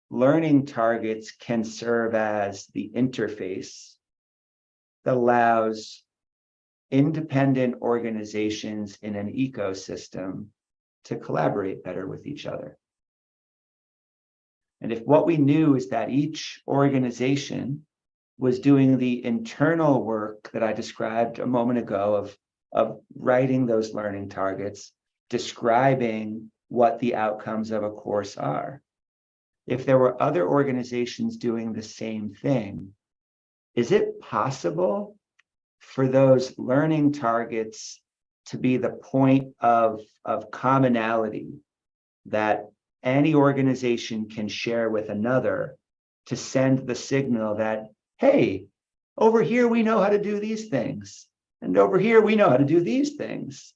learning targets can serve as the interface that allows independent organizations in an ecosystem to collaborate better with each other. And if what we knew is that each organization was doing the internal work that I described a moment ago of writing those learning targets, describing what the outcomes of a course are. If there were other organizations doing the same thing, is it possible for those learning targets to be the point of commonality that any organization can share with another to send the signal that, hey, over here we know how to do these things, and over here we know how to do these things.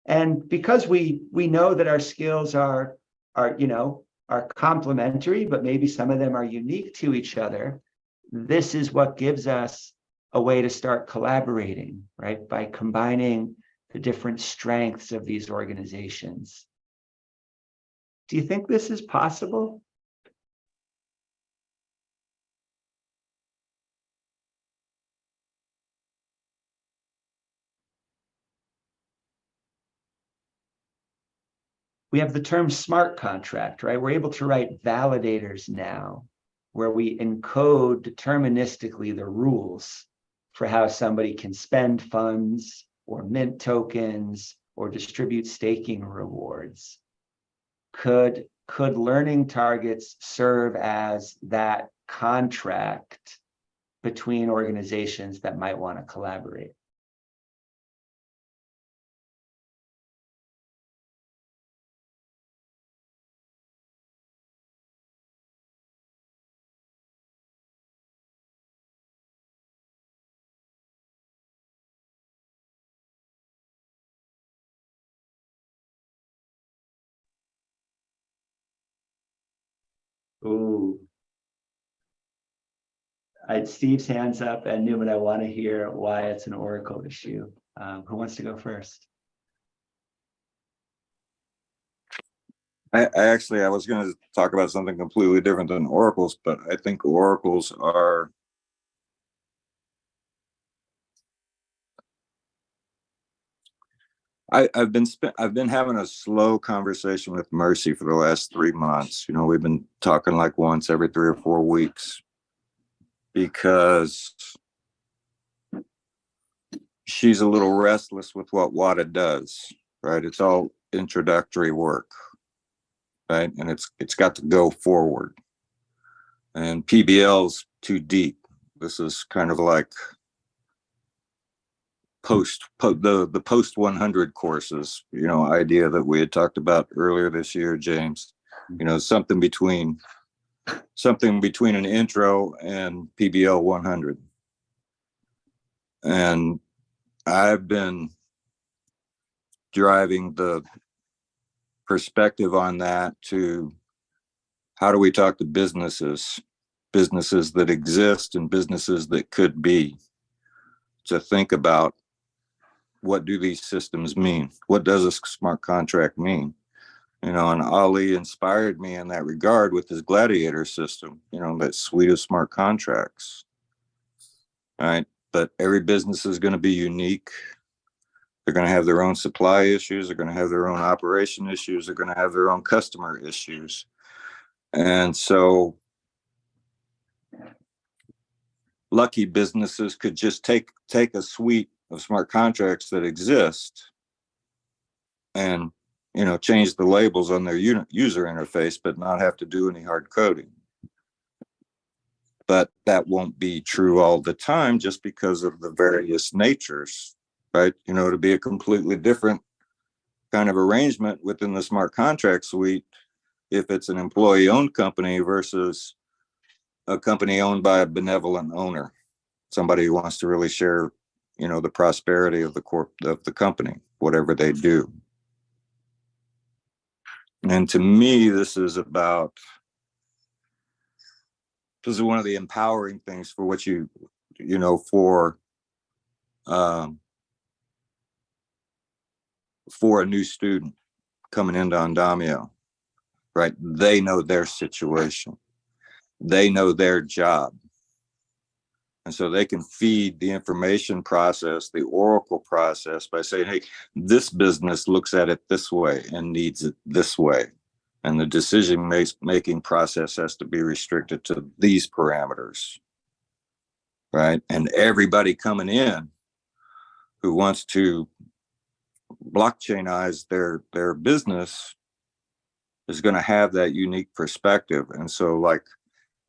And because we know that our skills are complementary, but maybe some of them are unique to each other, this is what gives us a way to start collaborating, right? By combining the different strengths of these organizations. Do you think this is possible? We have the term smart contract, right? We're able to write validators now where we encode deterministically the rules for how somebody can spend funds or mint tokens or distribute staking rewards. Could learning targets serve as that contract between organizations that might want to collaborate? Ooh. Steve's hands up, and Newman, I want to hear why it's an Oracle issue. Who wants to go first? I was going to talk about something completely different than oracles, but I think oracles are I've been having a slow conversation with Mercy for the last 3 months. We've been talking like once every 3 or 4 weeks because she's a little restless with what WADA does, right? It's all introductory work, right? And it's got to go forward. And PBL's too deep. This is kind of like the post 100 courses, idea that we had talked about earlier this year, James. Something between an intro and PBL 100. And I've been driving the perspective on that to how do we talk to businesses that exist and businesses that could be, to think about what do these systems mean? What does a smart contract mean? And Ali inspired me in that regard with his Gladiator system, that suite of smart contracts, right? But every business is going to be unique. They're going to have their own supply issues. They're going to have their own operation issues. They're going to have their own customer issues. And so lucky businesses could just take a suite of smart contracts that exist and change the labels on their user interface, but not have to do any hard coding. But that won't be true all the time just because of the various natures, right? To be a completely different kind of arrangement within the smart contract suite if it's an employee-owned company versus a company owned by a benevolent owner, somebody who wants to really share, the prosperity of the company, whatever they do. And to me, this is one of the empowering things for what for a new student coming into Andamio, right? They know their situation. They know their job. And so they can feed the information process, the Oracle process, by saying, hey, this business looks at it this way and needs it this way. And the decision-making process has to be restricted to these parameters. right? And everybody coming in who wants to blockchainize their business is going to have that unique perspective. And so like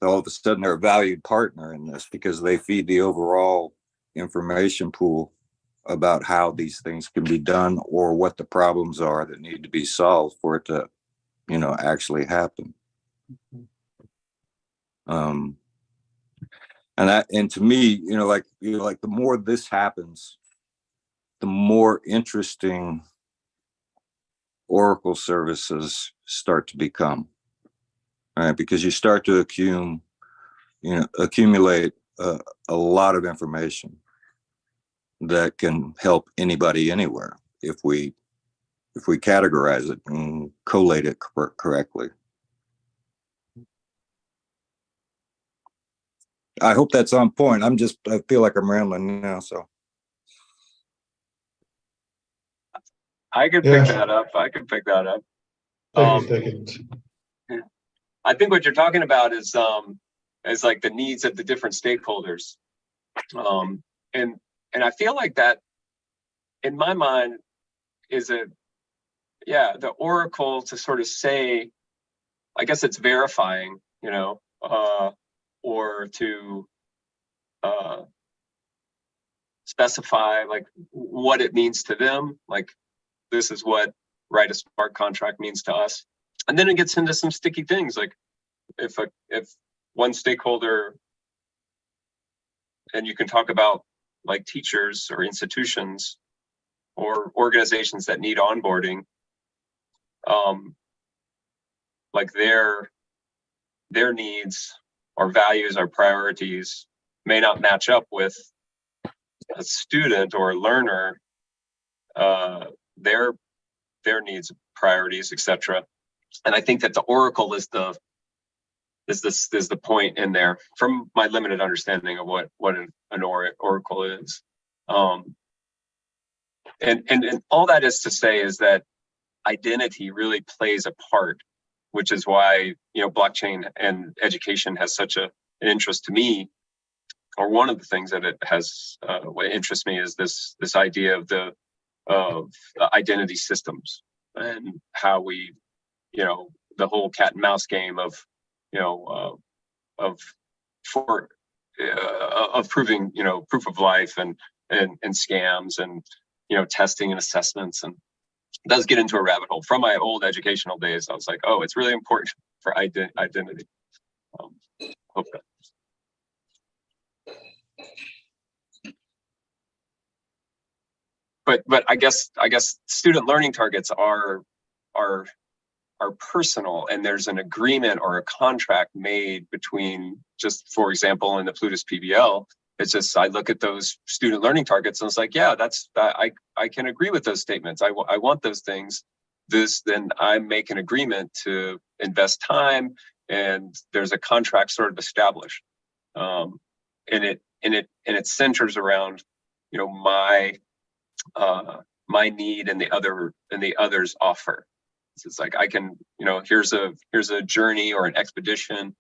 all of a sudden they're a valued partner in this because they feed the overall information pool about how these things can be done or what the problems are that need to be solved for it to, you know, actually happen. And to me, you know, like the more this happens, the more interesting Oracle services start to become, right? Because you start to accumulate a lot of information that can help anybody anywhere if we categorize it and collate it correctly. I hope that's on point. I feel like I'm rambling now, so. I could Yeah. pick that up. I could pick that up. Take it. I think what you're talking about is like the needs of the different stakeholders. And I feel like that in my mind is the Oracle to sort of say, I guess it's verifying, you know, or to specify like what it means to them. Like this is what write a smart contract means to us. And then it gets into some sticky things. Like if one stakeholder, and you can talk about like teachers or institutions or organizations that need onboarding, like their needs or values or priorities may not match up with a student or a learner, their needs, priorities, etc. And I think that the Oracle is the point in there, from my limited understanding of what an Oracle is. And all that is to say is that identity really plays a part, which is why, you know, blockchain and education has such an interest to me. Or one of the things that it has, what interests me is this idea of identity systems and how we, you know, the whole cat and mouse game of, you know, of proving, you know, proof of life and scams and, you know, testing and assessments, and it does get into a rabbit hole. From my old educational days, I was like, oh, it's really important for identity. Hope that. But I guess student learning targets are personal, and there's an agreement or a contract made between, just for example, in the Plutus PBL, it's just, I look at those student learning targets and it's like, yeah, I can agree with those statements. I want those things. Then I make an agreement to invest time, and there's a contract sort of established. And it centers around, you know, my need and the other's offer. So it's like, I can, you know, here's a journey or an expedition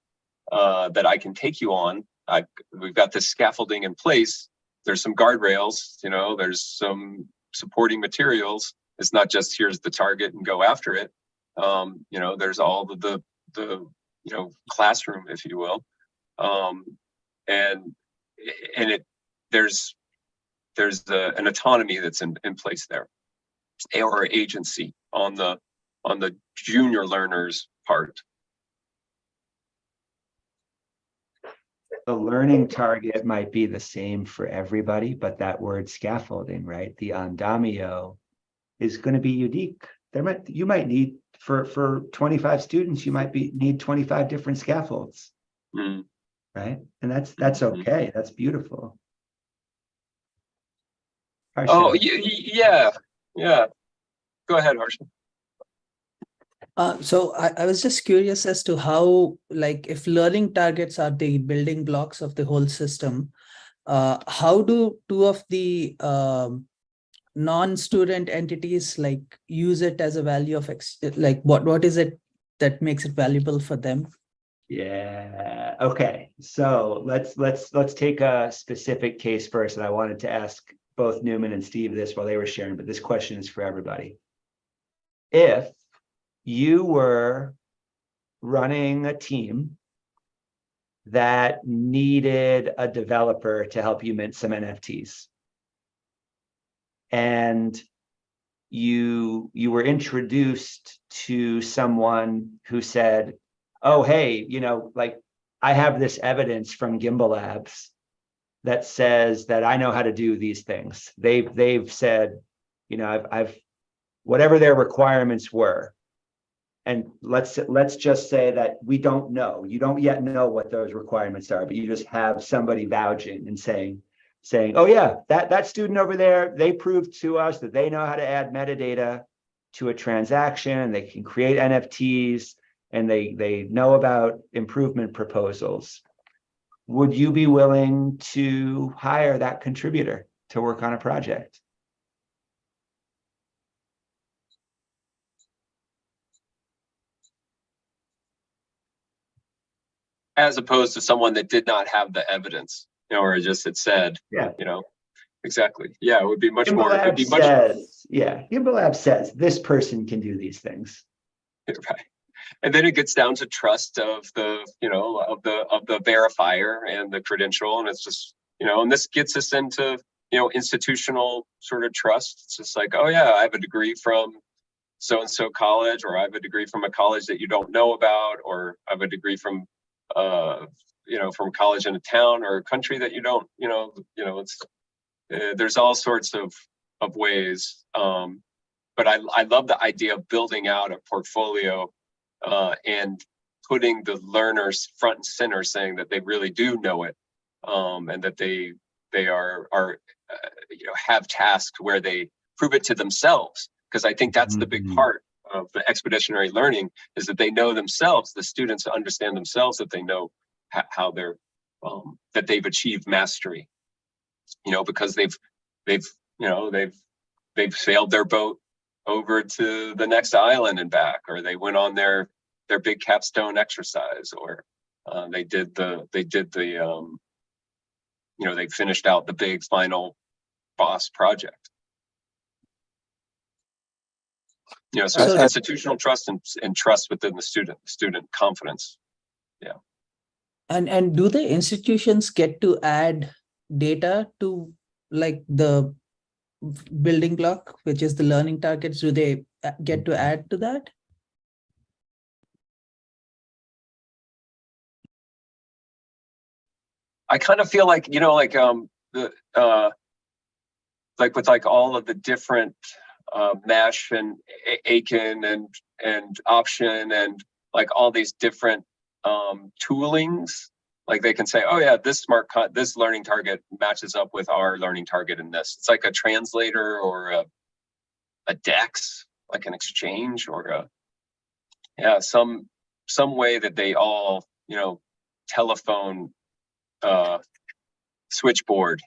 that I can take you on. We've got this scaffolding in place. There's some guardrails, you know, there's some supporting materials. It's not just here's the target and go after it. You know, there's all the you know, classroom, if you will. And there's an autonomy that's in place there, or agency on the junior learner's part. The learning target might be the same for everybody, but that word scaffolding, right? The andamio is going to be unique. You might need for 25 students, you might need 25 different scaffolds, right? And that's okay. That's beautiful. Harsha. Oh, yeah. Go ahead, Harsha. So I was just curious as to how, like, if learning targets are the building blocks of the whole system, how do two of the non-student entities like use it as a value of like what is it that makes it valuable for them? Yeah. Okay. So let's take a specific case first. And I wanted to ask both Newman and Steve this while they were sharing, but this question is for everybody. If you were running a team that needed a developer to help you mint some NFTs, and you were introduced to someone who said, oh, hey, like I have this evidence from Gimbalabs that says that I know how to do these things. They've said, I've whatever their requirements were. And let's just say that we don't know. You don't yet know what those requirements are, but you just have somebody vouching and saying, oh yeah, that student over there, they proved to us that they know how to add metadata to a transaction, they can create NFTs, and they know about improvement proposals. Would you be willing to hire that contributor to work on a project? As opposed to someone that did not have the evidence, or just had said, Yeah. Exactly. Yeah, it would be much more. Gimbalabs says this person can do these things. Right. And then it gets down to trust of the, of the verifier and the credential. And it's just, and this gets us into, institutional sort of trust. It's just like, oh yeah, I have a degree from so-and-so college, or I have a degree from a college that you don't know about, or I have a degree from, from college in a town or a country that you don't, it's, there's all sorts of ways. But I love the idea of building out a portfolio and putting the learners front and center, saying that they really do know it, and that they are have tasks where they prove it to themselves. Because I think that's the big part of the expeditionary learning, is that they know themselves, the students understand themselves, that they know how they're that they've achieved mastery. Because they've sailed their boat over to the next island and back, or they went on their big capstone exercise, or they finished out the big final boss project. So it's institutional trust and trust within the student confidence. Yeah. And do the institutions get to add data to like the building block, which is the learning targets? Do they get to add to that? I kind of feel like, like with like all of the different mesh and Aiken and option and like all these different toolings, like they can say, oh yeah, this learning target matches up with our learning target in this. It's like a translator or a DEX, like an exchange, or some way that they all, telephone switchboard,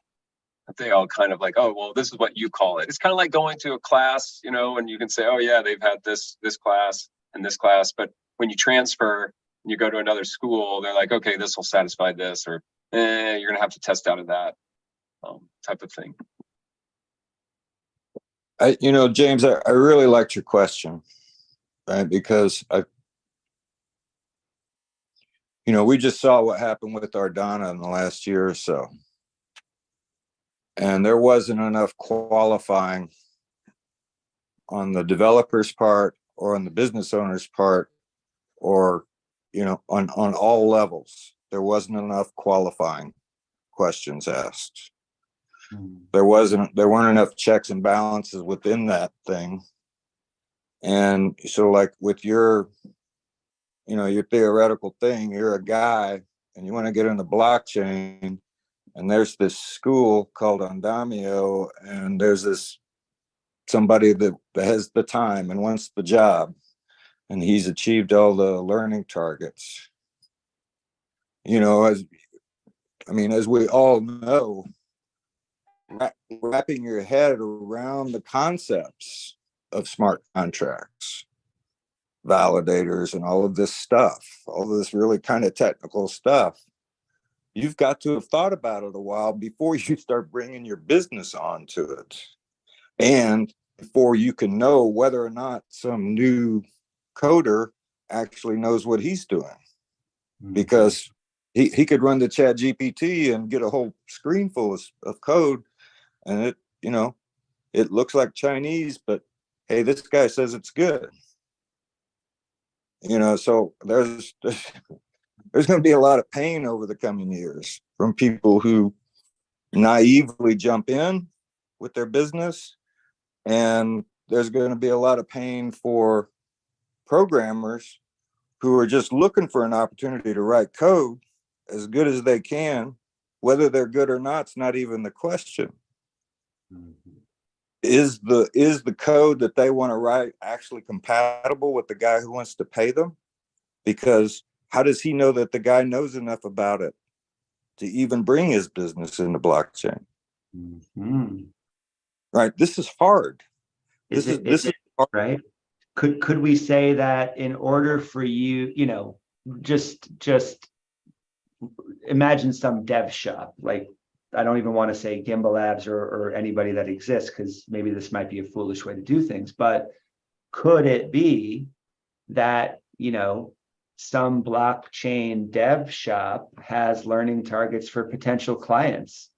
that they all kind of like, oh, well, this is what you call it. It's kind of like going to a class, and you can say, oh yeah, they've had this class and this class, but when you transfer and you go to another school, they're like, okay, this will satisfy this, or you're gonna have to test out of that type of thing. James, I really liked your question, right? Because we just saw what happened with Ardana in the last year or so. And there wasn't enough qualifying on the developer's part or on the business owner's part, or, on all levels. There wasn't enough qualifying questions asked. There weren't enough checks and balances within that thing. And so like with your theoretical thing, you're a guy and you want to get in the blockchain, and there's this school called Andamio, and there's this somebody that has the time and wants the job, and he's achieved all the learning targets. As we all know, wrapping your head around the concepts of smart contracts validators and all of this stuff, all of this really kind of technical stuff. You've got to have thought about it a while before you start bringing your business onto it. And before you can know whether or not some new coder actually knows what he's doing. Because he could run the Chat GPT and get a whole screen full of code, and it, you know, it looks like Chinese, but hey, this guy says it's good. You know, so there's going to be a lot of pain over the coming years from people who naively jump in with their business, and there's going to be a lot of pain for programmers who are just looking for an opportunity to write code as good as they can. Whether they're good or not, it's not even the question. Is the code that they want to write actually compatible with the guy who wants to pay them? Because how does he know that the guy knows enough about it to even bring his business into blockchain? Right. This is hard. This is hard. Right. Could we say that in order for you, you know, just imagine some dev shop, like, I don't even want to say Gimbalabs or anybody that exists, because maybe this might be a foolish way to do things, but could it be that, you know, some blockchain dev shop has learning targets for potential clients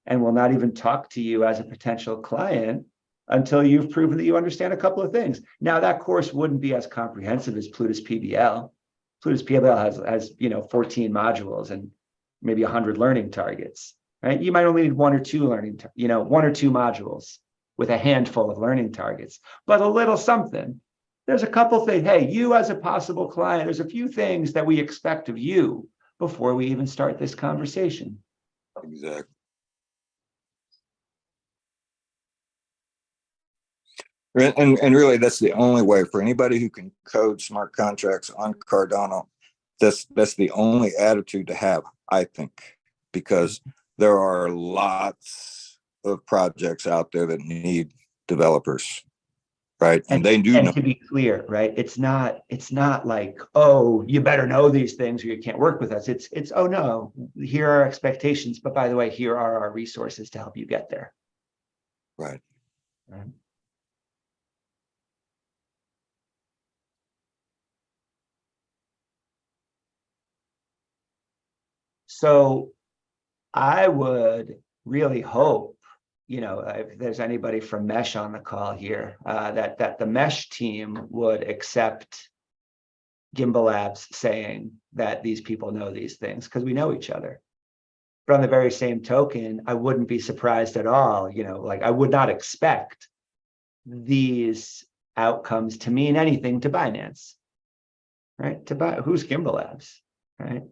and will not even talk to you as a potential client until you've proven that you understand a couple of things? Now, that course wouldn't be as comprehensive as Plutus PBL. Plutus PBL has, you know, 14 modules and maybe 100 learning targets, right? You might only need one or two one or two modules with a handful of learning targets, but a little something. There's a couple things. Hey, you as a possible client, there's a few things that we expect of you before we even start this conversation. Exactly. And really, that's the only way for anybody who can code smart contracts on Cardano. That's the only attitude to have, I think, because there are lots of projects out there that need developers, right? And they do know. To be clear, right? It's not like, oh, you better know these things or you can't work with us. It's oh no, here are our expectations, but by the way, here are our resources to help you get there. Right. So I would really hope, you know, if there's anybody from Mesh on the call here, that the Mesh team would accept Gimbalabs saying that these people know these things, because we know each other. But on the very same token, I wouldn't be surprised at all, you know, like I would not expect these outcomes to mean anything to Binance, right? To buy, who's Gimbalabs, right?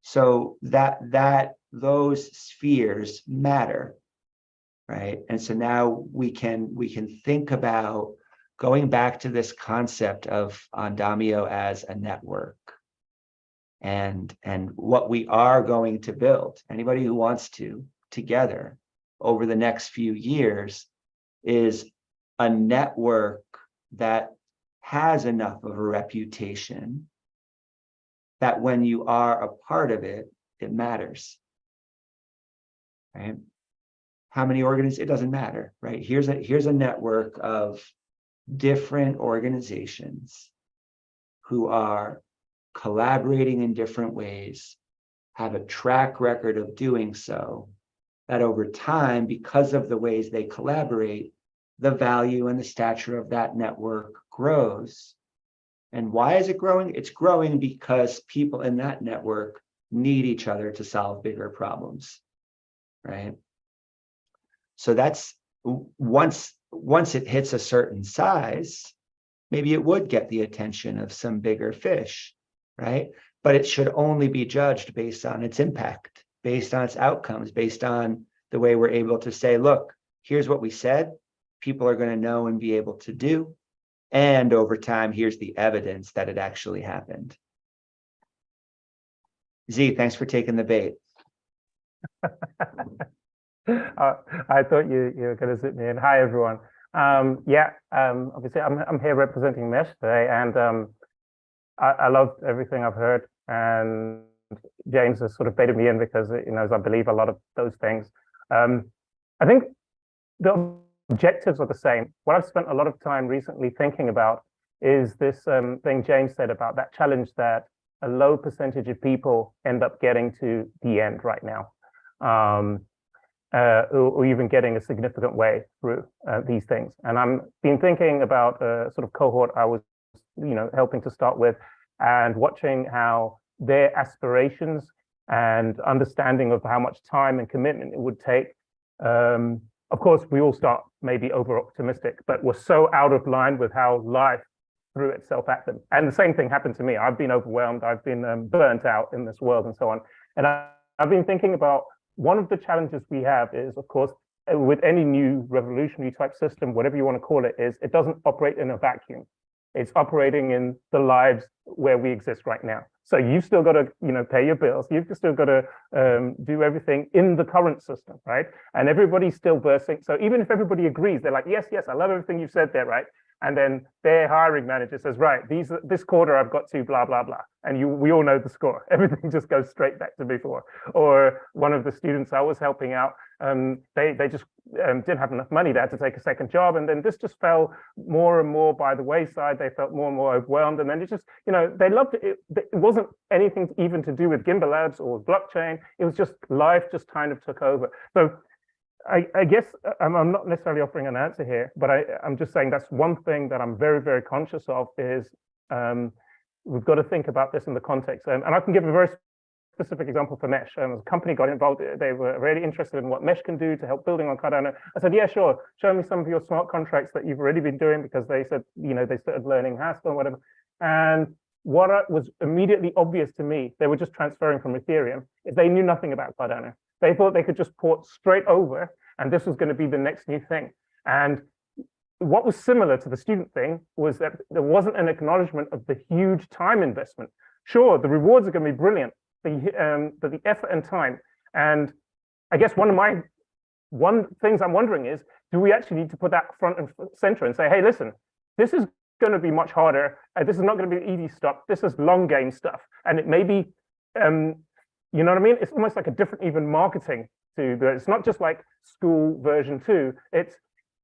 So those spheres matter, right? And so now we can think about going back to this concept of Andamio as a network, and what we are going to build. Anybody who wants to, together over the next few years, is a network that has enough of a reputation that when you are a part of it, it matters, right? How many organizations, it doesn't matter, right? Here's a network of different organizations who are collaborating in different ways, have a track record of doing so, that over time, because of the ways they collaborate, the value and the stature of that network grows. And why is it growing? It's growing because people in that network need each other to solve bigger problems, right? So that's once it hits a certain size, maybe it would get the attention of some bigger fish, right? But it should only be judged based on its impact, based on its outcomes, based on the way we're able to say, look, here's what we said, people are going to know and be able to do. And over time, here's the evidence that it actually happened. Z, thanks for taking the bait. I thought you were going to sit me in. Hi, everyone. Obviously I'm here representing Mesh today, and I loved everything I've heard, and James has sort of baited me in because he knows I believe a lot of those things. I think the objectives are the same. What I've spent a lot of time recently thinking about is this thing James said about that challenge that a low percentage of people end up getting to the end right now, or even getting a significant way through these things. And I'm been thinking about a sort of cohort I was, helping to start with, and watching how their aspirations and understanding of how much time and commitment it would take. Of course, we all start maybe over optimistic, but we're so out of line with how life threw itself at them. And the same thing happened to me. I've been overwhelmed. I've been burnt out in this world and so on. And I've been thinking about one of the challenges we have is, of course, with any new revolutionary type system, whatever you want to call it, is it doesn't operate in a vacuum. It's operating in the lives where we exist right now. So you've still got to, pay your bills. You've still got to do everything in the current system, right? And everybody's still bursting. So even if everybody agrees, they're like, yes, I love everything you've said there, right? And then their hiring manager says, right, this quarter I've got to blah, blah, blah. And we all know the score. Everything just goes straight back to before. Or one of the students I was helping out, they just didn't have enough money. They had to take a second job. And then this just fell more and more by the wayside. They felt more and more overwhelmed. And then it just, they loved it. It wasn't anything even to do with Gimbalabs or blockchain. It was just life just kind of took over. So I guess I'm not necessarily offering an answer here, but I'm just saying that's one thing that I'm very, very conscious of is we've got to think about this in the context. And I can give a very specific example for Mesh. A company got involved. They were really interested in what Mesh can do to help building on Cardano. I said, yeah, sure. Show me some of your smart contracts that you've already been doing, because they said, they started learning Haskell and whatever. And what was immediately obvious to me, they were just transferring from Ethereum, is they knew nothing about Cardano. They thought they could just port straight over, and this was going to be the next new thing. And what was similar to the student thing was that there wasn't an acknowledgement of the huge time investment. Sure, the rewards are going to be brilliant, but the effort and time. And I guess one things I'm wondering is, do we actually need to put that front and center and say, hey, listen, this is going to be much harder. This is not going to be easy stuff. This is long game stuff, and it may be, you know what I mean? It's almost like a different even marketing to the. It's not just like school version 2.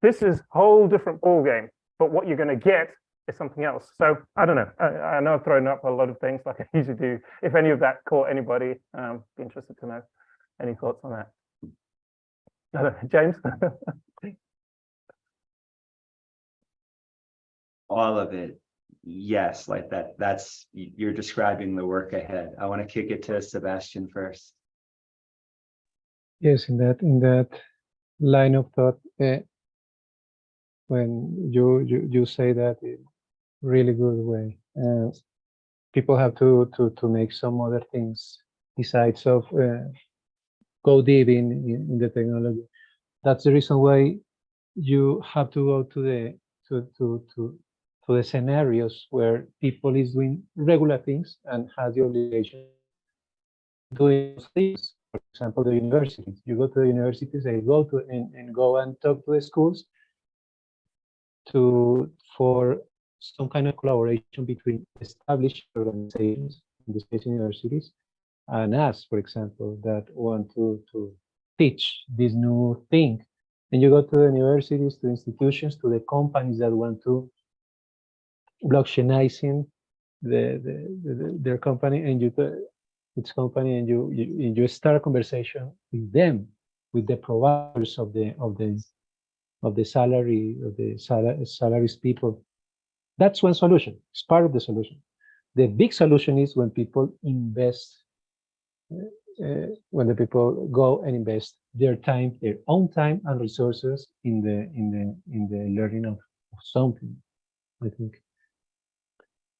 This is whole different ball game, but what you're going to get is something else. So I don't know. I know I've thrown up a lot of things like I usually do. If any of that caught anybody, be interested to know any thoughts on that. I don't know, James. All of it. Yes, like that's you're describing the work ahead. I want to kick it to Sebastian first. Yes, in that line of thought, when you say that in really good way, people have to make some other things besides of go deep in the technology. That's the reason why you have to go to the scenarios where people is doing regular things and has the obligation doing things. For example, the universities. You go to the universities, they go to and go and talk to the schools for some kind of collaboration between established organizations, in this case universities, and us, for example, that want to teach this new thing. And you go to the universities, to institutions, to the companies that want to blockchainizing their company, and its company, and you start a conversation with them, with the providers of the salaries people. That's one solution. It's part of the solution. The big solution is when people invest, when the people go and invest their time, their own time and resources in the learning of something, I think.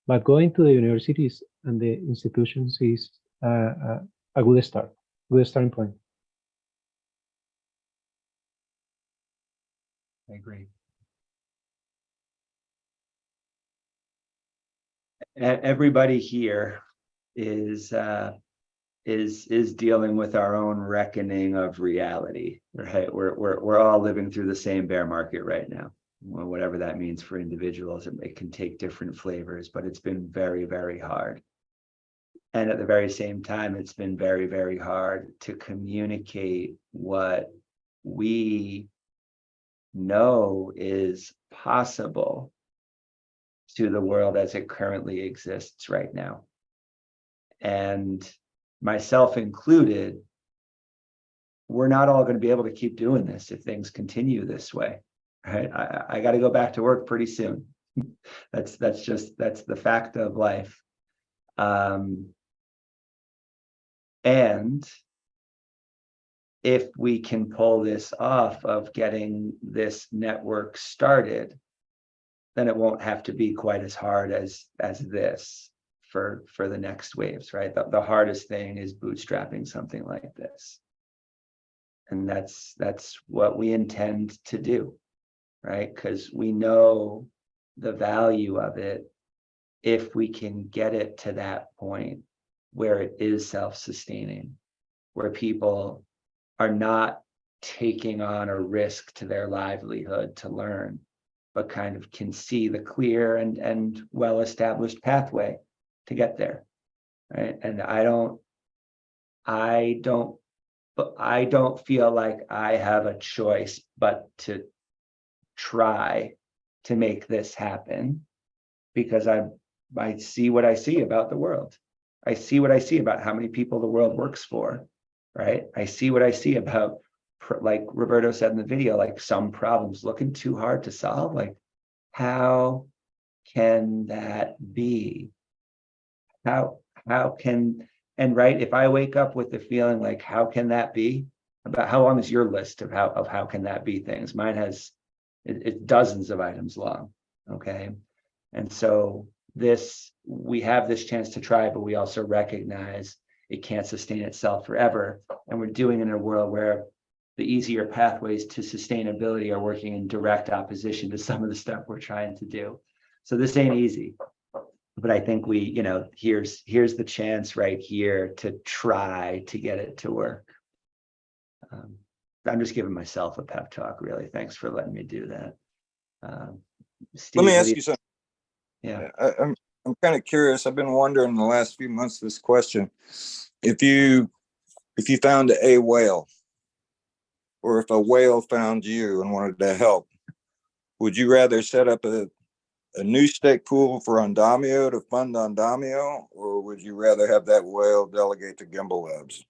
But going to the universities and the institutions is a good starting point. I agree. Everybody here is dealing with our own reckoning of reality, right? We're all living through the same bear market right now. well, whatever that means for individuals, it can take different flavors, but it's been very, very hard. And at the very same time, it's been very, very hard to communicate what we know is possible to the world as it currently exists right now. And myself included, we're not all going to be able to keep doing this if things continue this way, right? I got to go back to work pretty soon. That's the fact of life. And if we can pull this off of getting this network started, then it won't have to be quite as hard as this for the next waves, right? The hardest thing is bootstrapping something like this. And that's what we intend to do, right? Because we know the value of it if we can get it to that point where it is self-sustaining, where people are not taking on a risk to their livelihood to learn, but kind of can see the clear and well-established pathway to get there, right? And I don't feel like I have a choice but to try to make this happen, because I see what I see about the world. I see what I see about how many people the world works for, right? I see what I see about, like Roberto said in the video, like some problems looking too hard to solve. Like, how can that be? How can, and right, if I wake up with the feeling like, how can that be? About how long is your list of how can that be things? Mine has it's dozens of items long. Okay. And so we have this chance to try, but we also recognize it can't sustain itself forever. And we're doing it in a world where the easier pathways to sustainability are working in direct opposition to some of the stuff we're trying to do. So this ain't easy, but I think here's the chance right here to try to get it to work. I'm just giving myself a pep talk, really. Thanks for letting me do that. Steve, Let me ask you something. Yeah. I'm kind of curious. I've been wondering in the last few months this question. If you found a whale, or if a whale found you and wanted to help, would you rather set up a new stake pool for Andamio to fund Andamio, or would you rather have that whale delegate to Gimbalabs?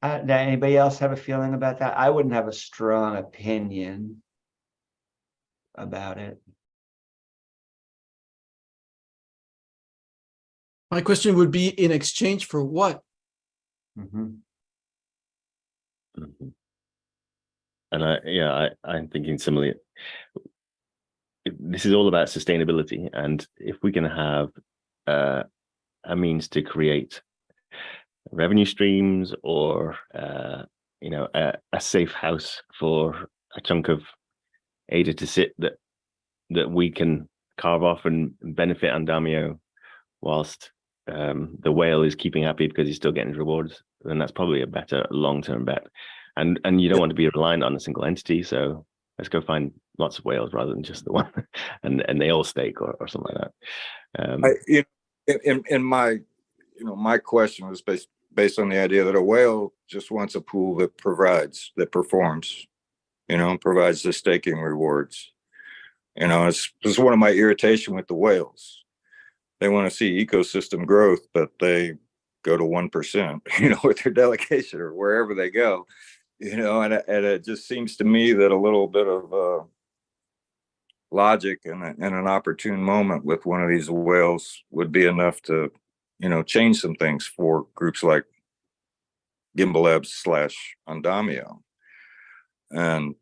Does anybody else have a feeling about that? I wouldn't have a strong opinion about it. My question would be, in exchange for what? Mhm. Mhm. And I'm thinking similarly. This is all about sustainability, and if we can have a means to create revenue streams, or a safe house for a chunk of ADA to sit that we can carve off and benefit Andamio, whilst the whale is keeping happy because he's still getting his rewards, then that's probably a better long-term bet. And you don't want to be reliant on a single entity, so let's go find lots of whales rather than just the one, and they all stake or something like that. My question was based on the idea that a whale just wants a pool that performs, provides the staking rewards. It's one of my irritation with the whales. They want to see ecosystem growth, but they go to 1%, with their delegation or wherever they go, and it just seems to me that a little bit of logic and an opportune moment with one of these whales would be enough to, change some things for groups like Gimbalabs / Andamio. And,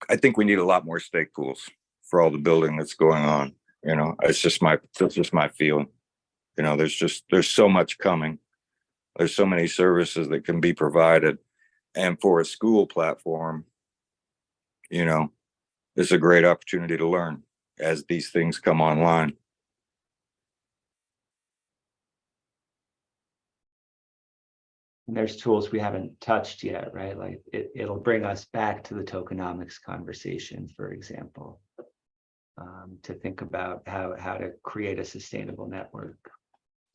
I think we need a lot more stake pools for all the building that's going on. That's just my feeling. There's so much coming. There's so many services that can be provided. And for a school platform, it's a great opportunity to learn as these things come online. And there's tools we haven't touched yet, right? Like it'll bring us back to the tokenomics conversation, for example, to think about how to create a sustainable network.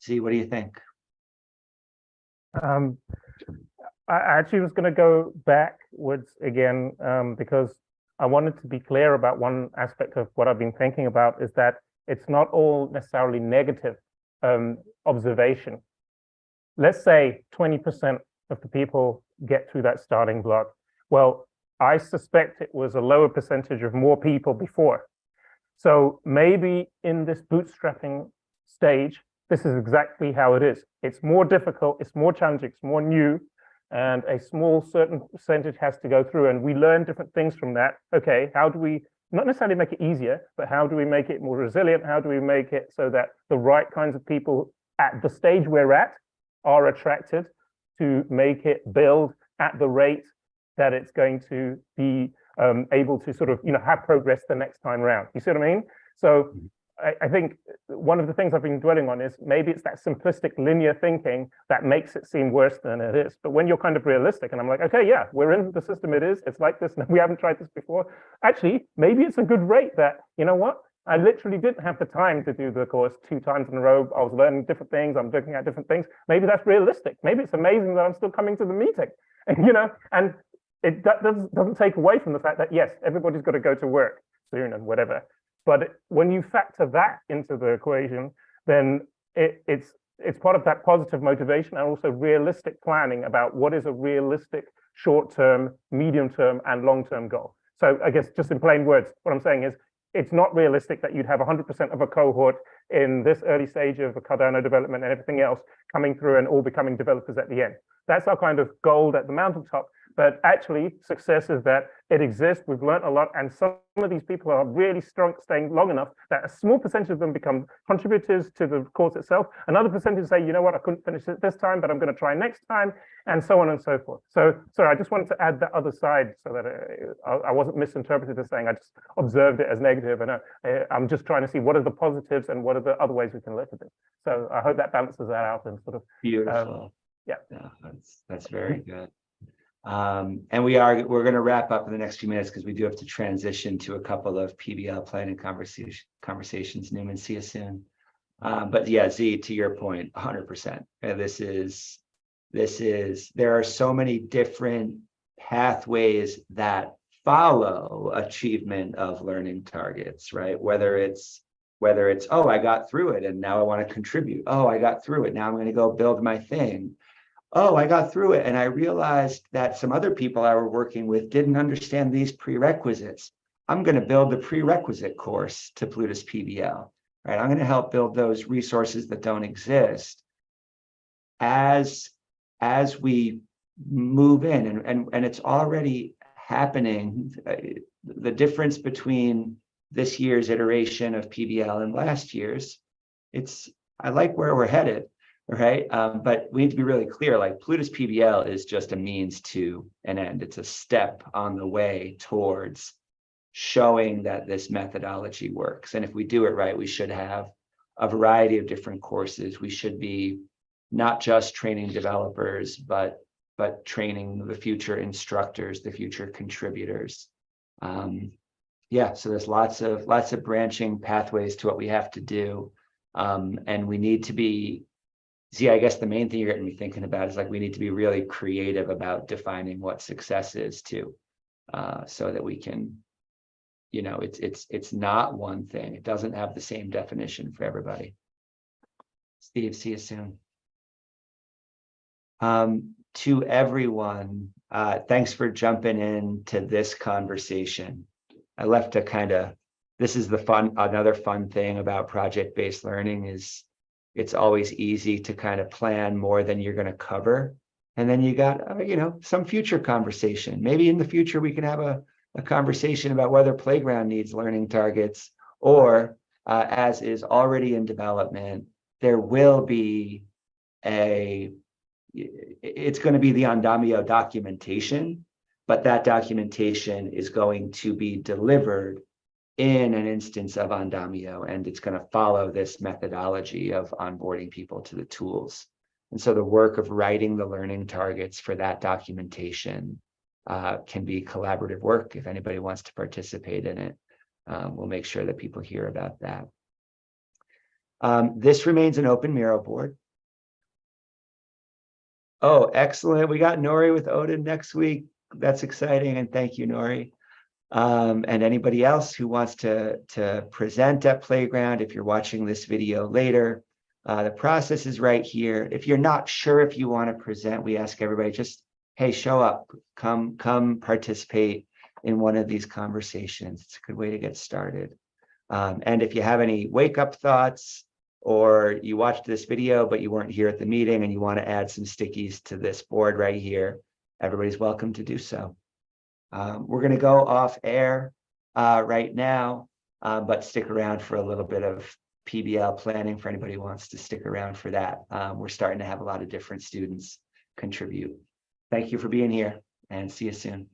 Z, what do you think? I actually was going to go backwards again because I wanted to be clear about one aspect of what I've been thinking about is that it's not all necessarily negative observation. Let's say 20% of the people get through that starting block. Well, I suspect it was a lower percentage of more people before. So maybe in this bootstrapping stage, this is exactly how it is. It's more difficult, it's more challenging, it's more new, and a small certain percentage has to go through, and we learn different things from that. Okay, how do we not necessarily make it easier, but how do we make it more resilient? How do we make it so that the right kinds of people at the stage we're at are attracted to make it build at the rate that it's going to be able to sort of, have progress the next time around. You see what I mean? So I think one of the things I've been dwelling on is maybe it's that simplistic linear thinking that makes it seem worse than it is. But when you're kind of realistic and I'm like, okay, yeah, we're in the system, it's like this, we haven't tried this before. Actually, maybe it's a good rate that, you know what? I literally didn't have the time to do the course 2 times in a row. I was learning different things. I'm looking at different things. Maybe that's realistic. Maybe it's amazing that I'm still coming to the meeting, and it doesn't take away from the fact that, yes, everybody's got to go to work soon and whatever. But when you factor that into the equation, then it's part of that positive motivation and also realistic planning about what is a realistic short-term, medium-term, and long-term goal. So I guess just in plain words, what I'm saying is it's not realistic that you'd have 100% of a cohort in this early stage of a Cardano development and everything else coming through and all becoming developers at the end. That's our kind of goal at the mountaintop. But actually, success is that it exists. We've learned a lot, and some of these people are really strong, staying long enough that a small percentage of them become contributors to the course itself. Another percentage say, you know what, I couldn't finish it this time, but I'm going to try next time, and so on and so forth. So, sorry, I just wanted to add that other side so that I wasn't misinterpreted as saying I just observed it as negative. And I'm just trying to see what are the positives and what are the other ways we can look at it. So I hope that balances that out and sort of Beautiful. Yeah, that's very good. And we're going to wrap up in the next few minutes because we do have to transition to a couple of PBL planning conversations. Newman, see you soon. But yeah, Z, to your point, 100%. There are so many different pathways that follow achievement of learning targets, right? Whether it's, oh, I got through it and now I want to contribute. Oh, I got through it. Now I'm going to go build my thing. Oh, I got through it and I realized that some other people I were working with didn't understand these prerequisites. I'm going to build the prerequisite course to Plutus PBL, right? I'm going to help build those resources that don't exist as we move in, and it's already happening. The difference between this year's iteration of PBL and last year's, I like where we're headed. Right. But we need to be really clear, like Plutus PBL is just a means to an end. It's a step on the way towards showing that this methodology works. And if we do it right, we should have a variety of different courses. We should be not just training developers, but training the future instructors, the future contributors. Yeah, so there's lots of branching pathways to what we have to do. And we need to be I guess the main thing you're going to be thinking about is like we need to be really creative about defining what success is too, so that we can, it's not one thing. It doesn't have the same definition for everybody. Steve, see you soon. To everyone, thanks for jumping in to this conversation. I left this is another fun thing about project-based learning is it's always easy to kind of plan more than you're going to cover. And then you got, some future conversation. Maybe in the future, we can have a conversation about whether Playground needs learning targets or as is already in development, there will be it's going to be the Andamio documentation, but that documentation is going to be delivered in an instance of Andamio, and it's going to follow this methodology of onboarding people to the tools. And so the work of writing the learning targets for that documentation can be collaborative work. If anybody wants to participate in it, we'll make sure that people hear about that. This remains an open Miro board. Oh, excellent. We got Nori with Odin next week. That's exciting. And thank you, Nori. And anybody else who wants to present at Playground, if you're watching this video later, the process is right here. If you're not sure if you want to present, we ask everybody just, hey, show up, come participate in one of these conversations. It's a good way to get started. And if you have any wake-up thoughts, or you watched this video, but you weren't here at the meeting and you want to add some stickies to this board right here, everybody's welcome to do so. We're going to go off air right now, but stick around for a little bit of PBL planning for anybody who wants to stick around for that. We're starting to have a lot of different students contribute. Thank you for being here and see you soon.